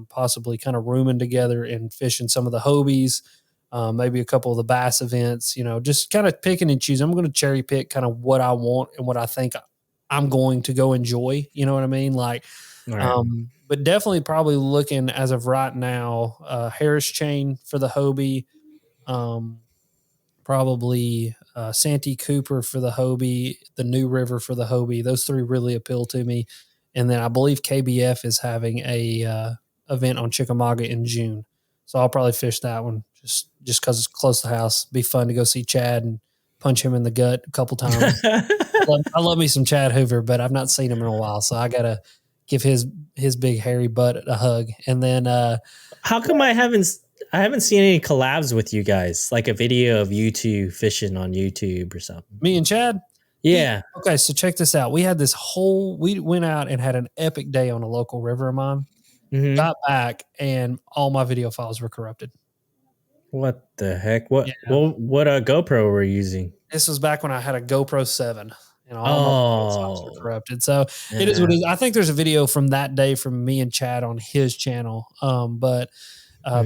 possibly kind of rooming together and fishing some of the Hobies, maybe a couple of the bass events, just kind of picking and choosing. I'm going to cherry pick kind of what I want and what I think I'm going to go enjoy. You know what I mean? Like, Right. but definitely probably looking as of right now, Harris chain for the Hobie, probably Santee Cooper for the Hobie, the New River for the Hobie. Those three really appeal to me. And then I believe KBF is having a event on Chickamauga in June. So I'll probably fish that one just because it's close to the house. Be fun to go see Chad and punch him in the gut a couple times. I love me some Chad Hoover, but I've not seen him in a while. So I got to give his big hairy butt a hug. And then how come I haven't seen any collabs with you guys, like a video of you two fishing on YouTube or something? Me and Chad? Yeah. Okay, so check this out. We went out and had an epic day on a local river of mine. Mm-hmm. Got back and all my video files were corrupted. What the heck? What GoPro were you using? This was back when I had a GoPro 7. And all my video files were corrupted. So it is what it is. I think there's a video from that day from me and Chad on his channel. But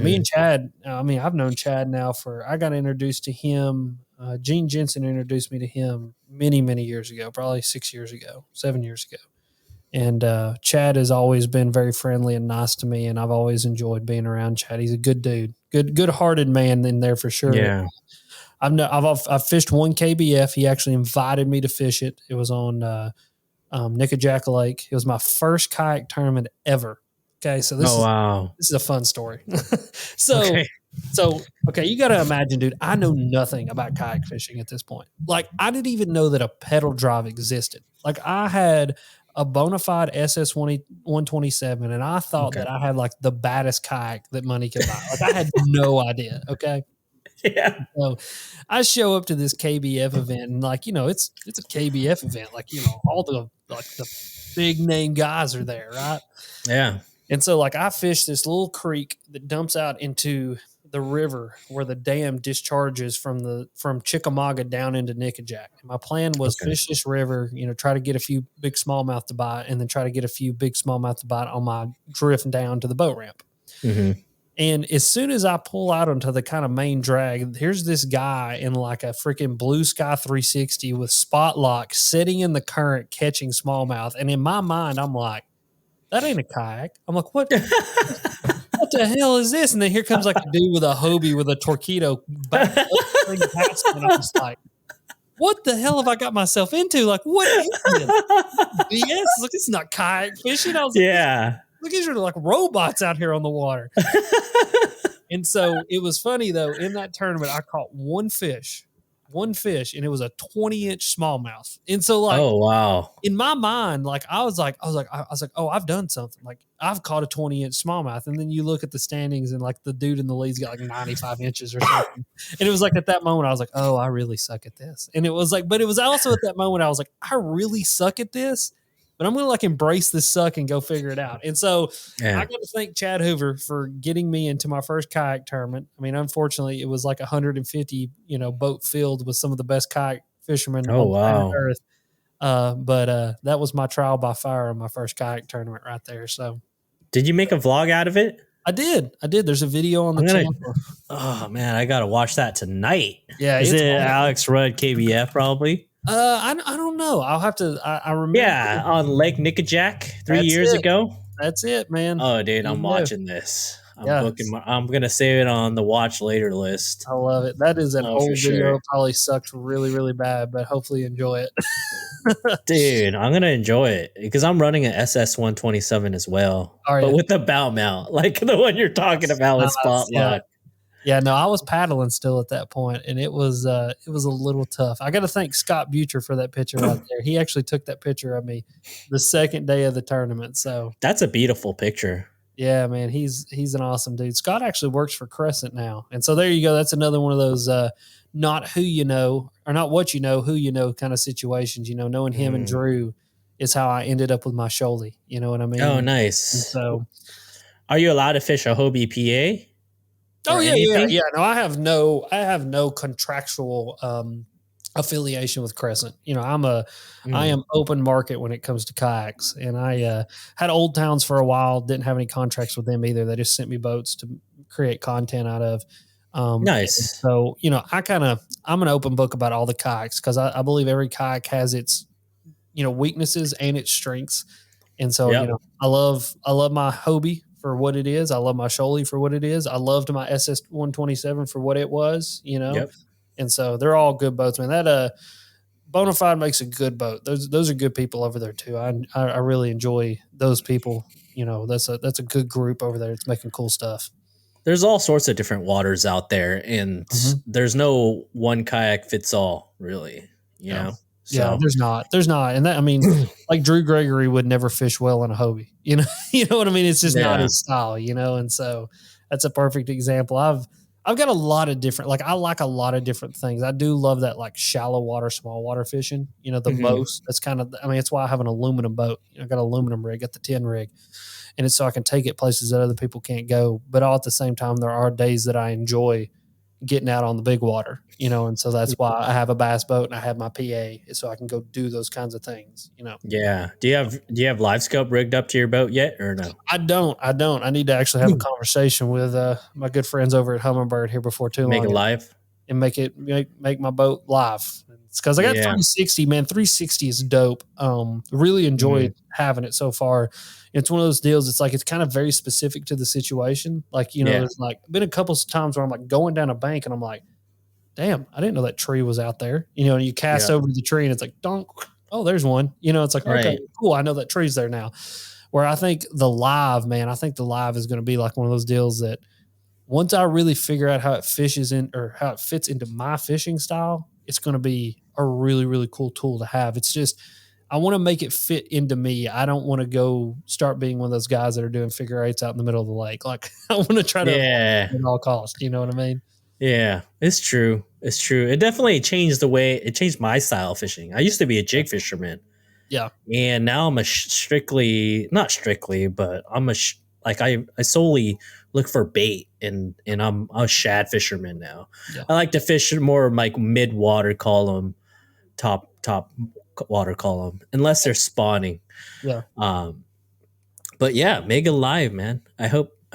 me and Chad, I've known Chad now I got introduced to him. Gene Jensen introduced me to him many, many years ago, probably 7 years ago. And Chad has always been very friendly and nice to me, and I've always enjoyed being around Chad. He's a good dude, good-hearted man in there for sure. Yeah. I've fished one KBF. He actually invited me to fish it. It was on Nickajack Lake. It was my first kayak tournament ever. Okay, so this is a fun story. Okay, you got to imagine, dude, I know nothing about kayak fishing at this point. Like, I didn't even know that a pedal drive existed. Like, I had a bona fide SS 127, and I thought that I had, like, the baddest kayak that money could buy. Like, I had no idea, okay? Yeah. So I show up to this KBF event, and, like, it's a KBF event. Like, all the big name guys are there, right? Yeah. And so, like, I fished this little creek that dumps out into the river where the dam discharges from Chickamauga down into Nickajack. And my plan was fish this river, try to get a few big smallmouth to bite, and then try to get a few big smallmouth to bite on my drift down to the boat ramp. Mm-hmm. And as soon as I pull out onto the kind of main drag, here's this guy in like a freaking Blue Sky 360 with spot lock sitting in the current catching smallmouth. And in my mind, I'm like, that ain't a kayak. I'm like, what the hell is this? And then here comes like a dude with a Hobie with a torpedo back past me, and I'm just like, what the hell have I got myself into? Like, what is this? BS. Look, it's not kayak fishing. I was like, look, these are like robots out here on the water. And so it was funny though. In that tournament, I caught one fish, and it was a 20-inch smallmouth. And so, like, oh wow, in my mind, like I was like, oh, I've done something. Like, I've caught a 20-inch smallmouth. And then you look at the standings, and like the dude in the lead's got like 95 inches or something. And it was like at that moment, I was like, oh, I really suck at this. And it was like, but it was also at that moment, I was like, I really suck at this. But I'm going to like embrace this suck and go figure it out. And so I got to thank Chad Hoover for getting me into my first kayak tournament. I mean, unfortunately, it was like 150, boat filled with some of the best kayak fishermen on planet Earth. But that was my trial by fire on my first kayak tournament right there. So, did you make a vlog out of it? I did. There's a video on the channel. Oh man, I got to watch that tonight. Yeah. Is it Alex Rudd KBF probably? I don't know. I'll have to. I remember. Yeah, on Lake Nickajack 3 years ago. That's it, man. Oh, dude, I'm watching this. I'm gonna save it on the watch later list. I love it. That is an old video. Probably sucked really, really bad, but hopefully you enjoy it. Dude, I'm gonna enjoy it because I'm running an SS 127 as well, but with the bow mount, like the one you're talking about with spot lock. Yeah, no, I was paddling still at that point, and it was a little tough. I got to thank Scott Butcher for that picture right there. He actually took that picture of me the second day of the tournament. So that's a beautiful picture. Yeah, man, he's an awesome dude. Scott actually works for Crescent now, and so there you go. That's another one of those not who you know or not what you know, who you know kind of situations. You know, knowing him and Mm. Drew is how I ended up with my shoalie. You know what I Oh, mean? And nice. so, Are you allowed to fish a Hobie PA oh or yeah, yeah, anything? yeah. No, I have no contractual affiliation with Crescent. You know, I Mm. am open market when it comes to kayaks, and I had Old Towns for a while. Didn't have any contracts with them either. They just sent me boats to create content out of. And Nice. so, you know, I'm an open book about all the kayaks because I believe every kayak has its, you know, weaknesses and its strengths. And so, you Yep. know, I love my Hobie for what it is. I love my Shoalie for what it is. I loved my SS 127 for what it was, you know. Yep. And so they're all good boats, man. That Bonafide makes a good boat. Those are good people over there too. I really enjoy those people. You know, that's a good group over there. It's making cool stuff. There's all sorts of different waters out there, and Mm-hmm. there's no one kayak fits all, really. You Yeah. know, Yeah, so there's not, and that I mean, like Drew Gregory would never fish well in a Hobie. You know, you know what I mean. It's just not yeah. his style. You know, and so that's a perfect example. I've got a lot of different, like I like a lot of different things. I do love that like shallow water, small water fishing. You know, the Hmm. most. That's kind of. I mean, it's why I have an aluminum boat. You know, I got an aluminum rig, got the 10 rig, and it's so I can take it places that other people can't go. But all at the same time, there are days that I enjoy getting out on the big water, you know, and so that's why I have a bass boat and I have my PA so I can go do those kinds of things, you know. Yeah. Do you have live scope rigged up to your boat yet, or no? I don't. I need to actually have a conversation with my good friends over at Humminbird here before too Make it long live. and make my boat live. It's because I got Yeah. 360, man. 360 is dope. Really Hmm. enjoyed having it so far. It's one of those deals. It's like it's kind of very specific to the situation. Like you know, Yeah. there's like been a couple of times where I'm like going down a bank and I'm like, damn, I didn't know that tree was out there. You know, and you cast Yeah. over to the tree and it's like, donk. Oh, there's one. You know, it's like, okay, Right. cool. I know that tree's there now. Where I think the live, man, I think the live is going to be like one of those deals that once I really figure out how it fishes in or how it fits into my fishing style, it's going to be a really, really cool tool to have. It's just, I want to make it fit into me. I don't want to go start being one of those guys that are doing figure eights out in the middle of the lake. Like I want to try to avoid Yeah. it at all costs. You know what I mean? Yeah. It's true. It's true. It definitely changed the way it changed my style of fishing. I used to be a jig fisherman, Yeah. and now I'm a strictly, not strictly, but I'm like I solely look for bait, and I'm a shad fisherman now. Yeah. I like to fish more like mid water column, top water column, unless they're spawning. Yeah. Um, but yeah, Mega Live, man. I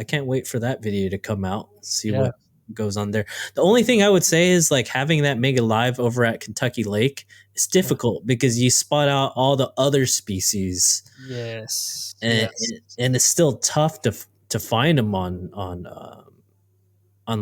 can't wait for that video to come out. See Yeah. what goes on there. The only thing I would say is like having that Mega Live over at Kentucky Lake is Yeah. difficult because you spot out all the other species, Yes. and Yes. and it's still tough to find them on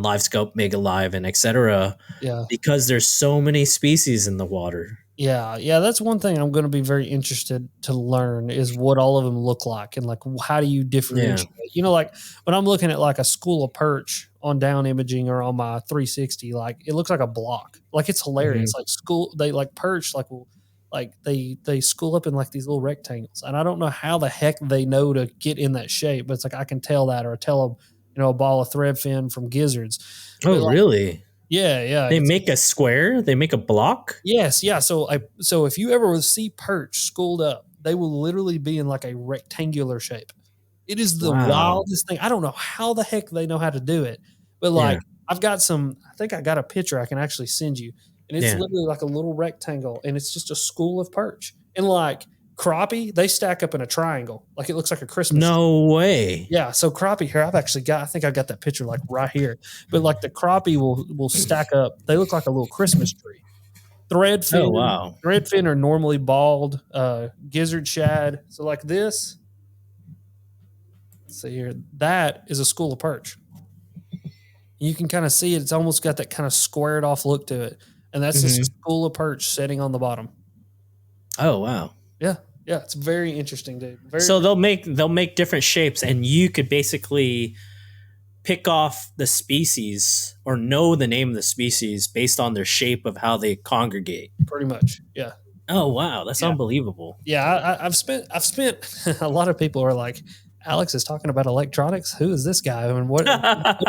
Live Scope, Mega Live, and etc. Yeah. because there's so many species in the water. Yeah. Yeah. That's one thing I'm going to be very interested to learn is what all of them look like and like how do you Yeah. differentiate? You know, like when I'm looking at like a school of perch on down imaging or on my 360, like it looks like a block. Like it's Hmm. hilarious. Like school, they like perch like they school up in like these little rectangles, and I don't know how the heck they know to get in that shape, but it's like I can tell that, or tell them, you know, a ball of thread fin from gizzards, Oh, but like really? yeah, yeah, They make a square. They make a block. yes, yeah. So if you ever see perch schooled up, they will literally be in like a rectangular shape. It is the Wow. wildest thing. I don't know how the heck they know how to do it, but Yeah. like I've got some. I think I got a picture I can actually send you, and it's Yeah. literally like a little rectangle, and it's just a school of perch. And like crappie, they stack up in a triangle, like it looks like a Christmas tree. No way. Yeah, so crappie here, I've actually got. I think I got that picture like right here. But like the crappie will stack up. They look like a little Christmas tree. Oh, wow. Threadfin are normally bald. Gizzard shad. So like this, let's see here, that is a school of perch. You can kind of see it. It's almost got that kind of squared off look to it, and that's just a Hmm. school of perch sitting on the bottom. Oh, wow. Yeah, yeah, it's very interesting, dude. Very, So they'll make different shapes, and you could basically pick off the species or know the name of the species based on their shape of how they congregate. pretty much. Yeah, Oh, wow, that's yeah. unbelievable. Yeah, I've spent a lot of people are like, Alex is talking about electronics. Who is this guy? I mean, what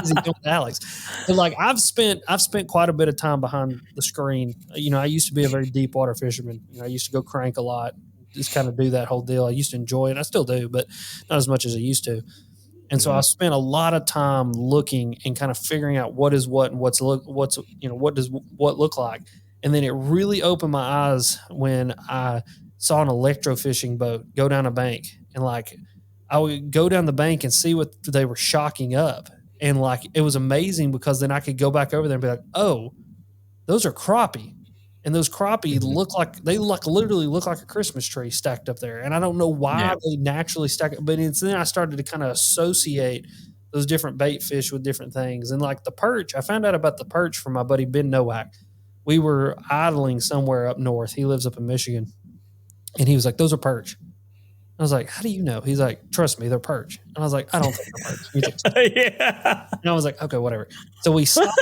is he doing with Alex? But like I've spent quite a bit of time behind the screen. You know, I used to be a very deep water fisherman. You know, I used to go crank a lot, just kind of do that whole deal. I used to enjoy it. I still do, but not as much as I used to. And so I spent a lot of time looking and kind of figuring out what is what and what does what look like. And then it really opened my eyes when I saw an electrofishing boat go down a bank, and like I would go down the bank and see what they were shocking up. And like it was amazing because then I could go back over there and be like, oh, those are crappie. And those crappie literally look like a Christmas tree stacked up there. And I don't know why they naturally stack up, but it's then I started to kind of associate those different bait fish with different things. And like the perch, I found out about the perch from my buddy Ben Nowak. We were idling somewhere up north. He lives up in Michigan. And he was like, those are perch. I was like, how do you know? He's like, trust me, they're perch. And I was like, I don't think they're perch. Yeah. And I was like, okay, whatever. So we stop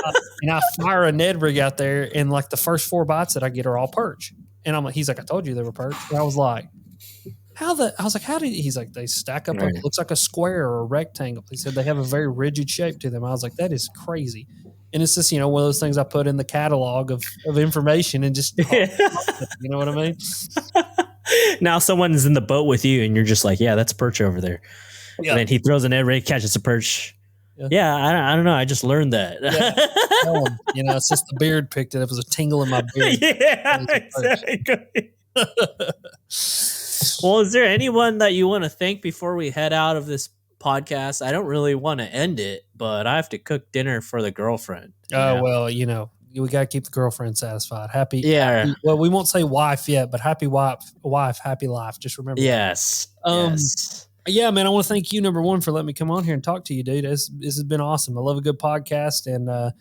and I fire a Ned rig out there, and like the first 4 bites that I get are all perch. And I'm like, he's like, I told you they were perch. And I was like, how did he's like, they stack up, like, it looks like a square or a rectangle. He said they have a very rigid shape to them. I was like, that is crazy. And it's just, you know, one of those things I put in the catalog of information and just, you know what I mean? Now someone's in the boat with you and you're just like, yeah, that's perch over there. Yeah. And then he throws an Ned rig, catches a perch. Yeah, I don't know. I just learned that. You know, it's just the beard picked it. It was a tingle in my beard. Yeah, exactly. Well, is there anyone that you want to thank before we head out of this podcast? I don't really want to end it, but I have to cook dinner for the girlfriend. Oh, well, you know, we got to keep the girlfriend satisfied. Happy. Well, we won't say wife yet, but happy wife, happy life. Just remember. Yes. Yes. Yeah, man, I want to thank you, number one, for letting me come on here and talk to you, dude. This has been awesome. I love a good podcast, and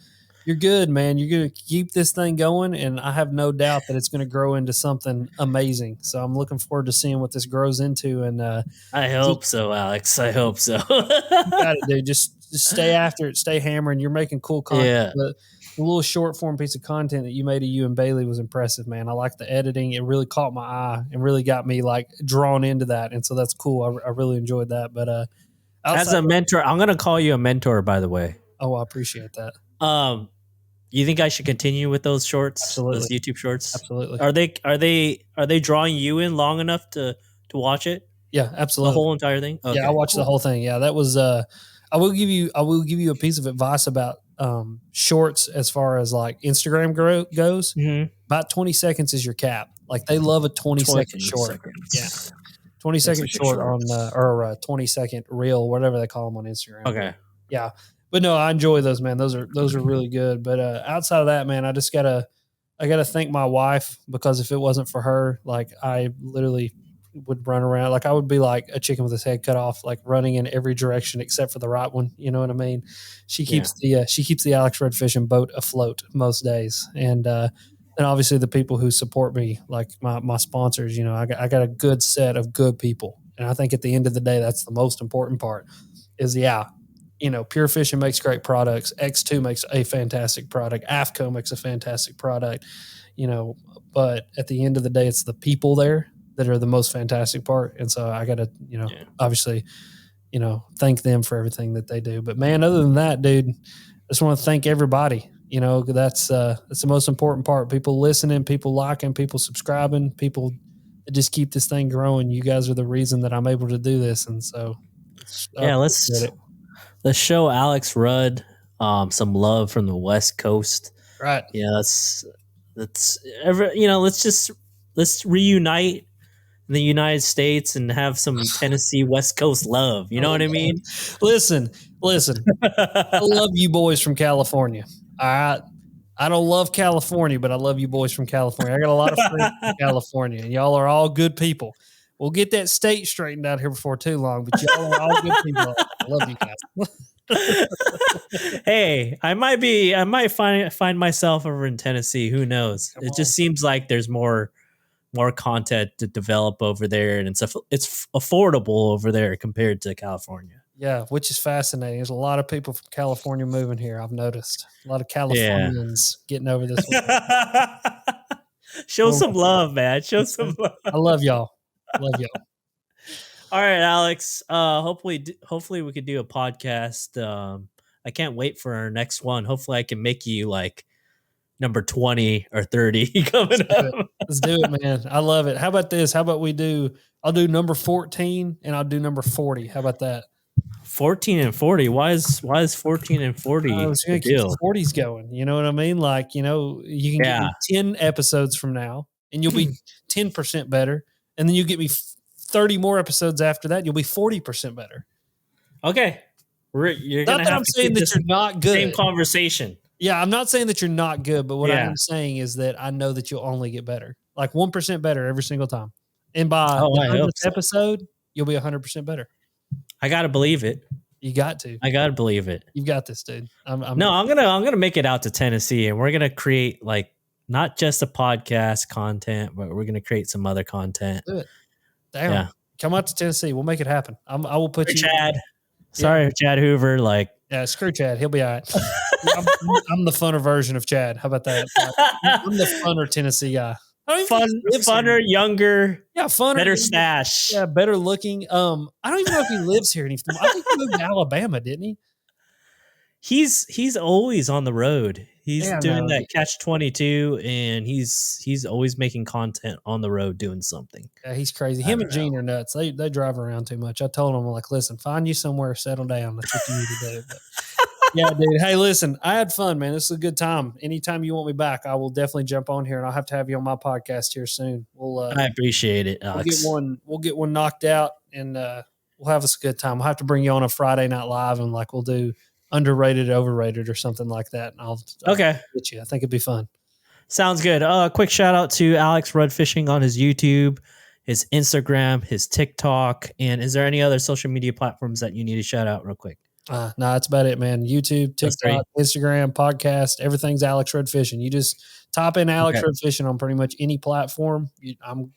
you're good, man. You're going to keep this thing going, and I have no doubt that it's going to grow into something amazing. So I'm looking forward to seeing what this grows into. And I hope so, Alex. I hope so. You got it, dude. Just stay after it. Stay hammering. You're making cool content. Yeah. The little short form piece of content that you made of you and Bailey was impressive, man. I like the editing. It really caught my eye and really got me like drawn into that. And so that's cool. I really enjoyed that. But as a mentor, I'm going to call you a mentor, by the way. Oh, I appreciate that. You think I should continue with those shorts? Absolutely. Those YouTube shorts? Absolutely. Are they drawing you in long enough to watch it? Yeah, absolutely. The whole entire thing? Okay, yeah, I watched the whole thing. Yeah, that was I will give you a piece of advice about shorts as far as like Instagram goes. Mm-hmm. About 20 seconds is your cap. Like they love a 20-second short. Seconds. Yeah. 20-second short on or a 20-second reel, whatever they call them on Instagram. Okay. Yeah. But no, I enjoy those, man. Those are really good. But outside of that, man, I gotta thank my wife, because if it wasn't for her, like I literally would run around, like I would be like a chicken with his head cut off, like running in every direction except for the right one. You know what I mean? She keeps the Alex Red fishing boat afloat most days, and obviously the people who support me, like my sponsors. You know, I got a good set of good people, and I think at the end of the day, that's the most important part. Is you know, Pure Fishing makes great products. X2 makes a fantastic product. AFCO makes a fantastic product. You know, but at the end of the day, it's the people there that are the most fantastic part. And so I got to, you know, obviously, you know, thank them for everything that they do. But man, other than that, dude, I just want to thank everybody. You know, that's the most important part. People listening, people liking, people subscribing, people that just keep this thing growing. You guys are the reason that I'm able to do this. And so, let's show Alex Rudd some love from the West Coast. Right. Yeah, let's reunite in the United States and have some Tennessee West Coast love. You know what I mean? Listen. I love you boys from California. All right. I don't love California, but I love you boys from California. I got a lot of friends from California, and y'all are all good people. We'll get that state straightened out here before too long, but y'all are all good people. I love you guys. Hey, I might find myself over in Tennessee. Who knows? It just seems like there's more content to develop over there, and it's affordable over there compared to California. Yeah, which is fascinating. There's a lot of people from California moving here. I've noticed a lot of Californians getting over this way. Show some love, man. Show some love. I love y'all. Love y'all. All right, Alex. Hopefully we could do a podcast. I can't wait for our next one. Hopefully I can make you like number 20 or 30 coming Let's do it. up. Let's do it, man. I love it. How about this? How about I'll do number 14 and I'll do number 40. How about that? 14 and 40. Why is 14 and 40 I was the going to keep deal? the 40s going. You know what I mean? Like, you can get Yeah. me 10 episodes from now and you'll be 10% better. And then you get me 30 more episodes after that. You'll be 40% better. Okay. You're Not going to that have I'm to saying keep that this you're not good. same conversation. Yeah, I'm not saying that you're not good, but what I Yeah. am saying is that I know that you'll only get better. Like 1% better every single time. And by Oh, the I hope 100th so. episode, you'll be 100% better. I got to believe it. You got to. I got to believe it. You've got this, dude. No, I'm going to make it out to Tennessee and we're going to create like not just a podcast content, but we're going to create some other content. Do it. Damn. Yeah. Come out to Tennessee. We'll make it happen. I will put you. Chad. Sorry, Chad Hoover. Like, yeah, screw Chad. He'll be all right. I'm the funner version of Chad. How about that? I'm the funner Tennessee guy. Funner, younger, yeah, funner, better stash. Yeah, better looking. I don't even know if he lives here anymore. I think he moved to Alabama, didn't he? He's always on the road. He's doing that catch 22, and he's always making content on the road doing something. Yeah, he's crazy. Him and Gene are nuts. They drive around too much. I told him, I'm like, listen, find you somewhere, settle down. That's what you need to do. But, yeah, dude. Hey, listen, I had fun, man. This is a good time. Anytime you want me back, I will definitely jump on here, and I'll have to have you on my podcast here soon. I appreciate it, Alex. We'll get one knocked out, and we'll have us a good time. We'll have to bring you on a Friday Night Live, and like we'll do underrated, overrated, or something like that. And I'll get you. I think it'd be fun. Sounds good. Quick shout out to Alex Rudd Fishing on his YouTube, his Instagram, his TikTok, and is there any other social media platforms that you need to shout out real quick? No, that's about it, man. YouTube, TikTok, Instagram, podcast, everything's Alex Rudd Fishing. You just type in Alex Rudd Fishing on pretty much any platform.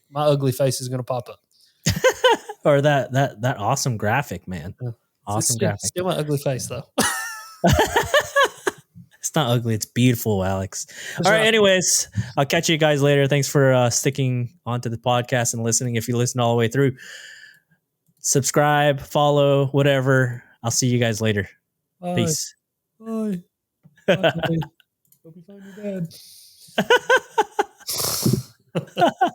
My ugly face is going to pop up. Or that awesome graphic, man. Awesome graphic. Still my ugly face though. It's not ugly. It's beautiful, Alex. All right. Anyways, I'll catch you guys later. Thanks for sticking onto the podcast and listening. If you listen all the way through, subscribe, follow, whatever. I'll see you guys later. Bye. Peace. Bye. Bye. Hope you find your dad.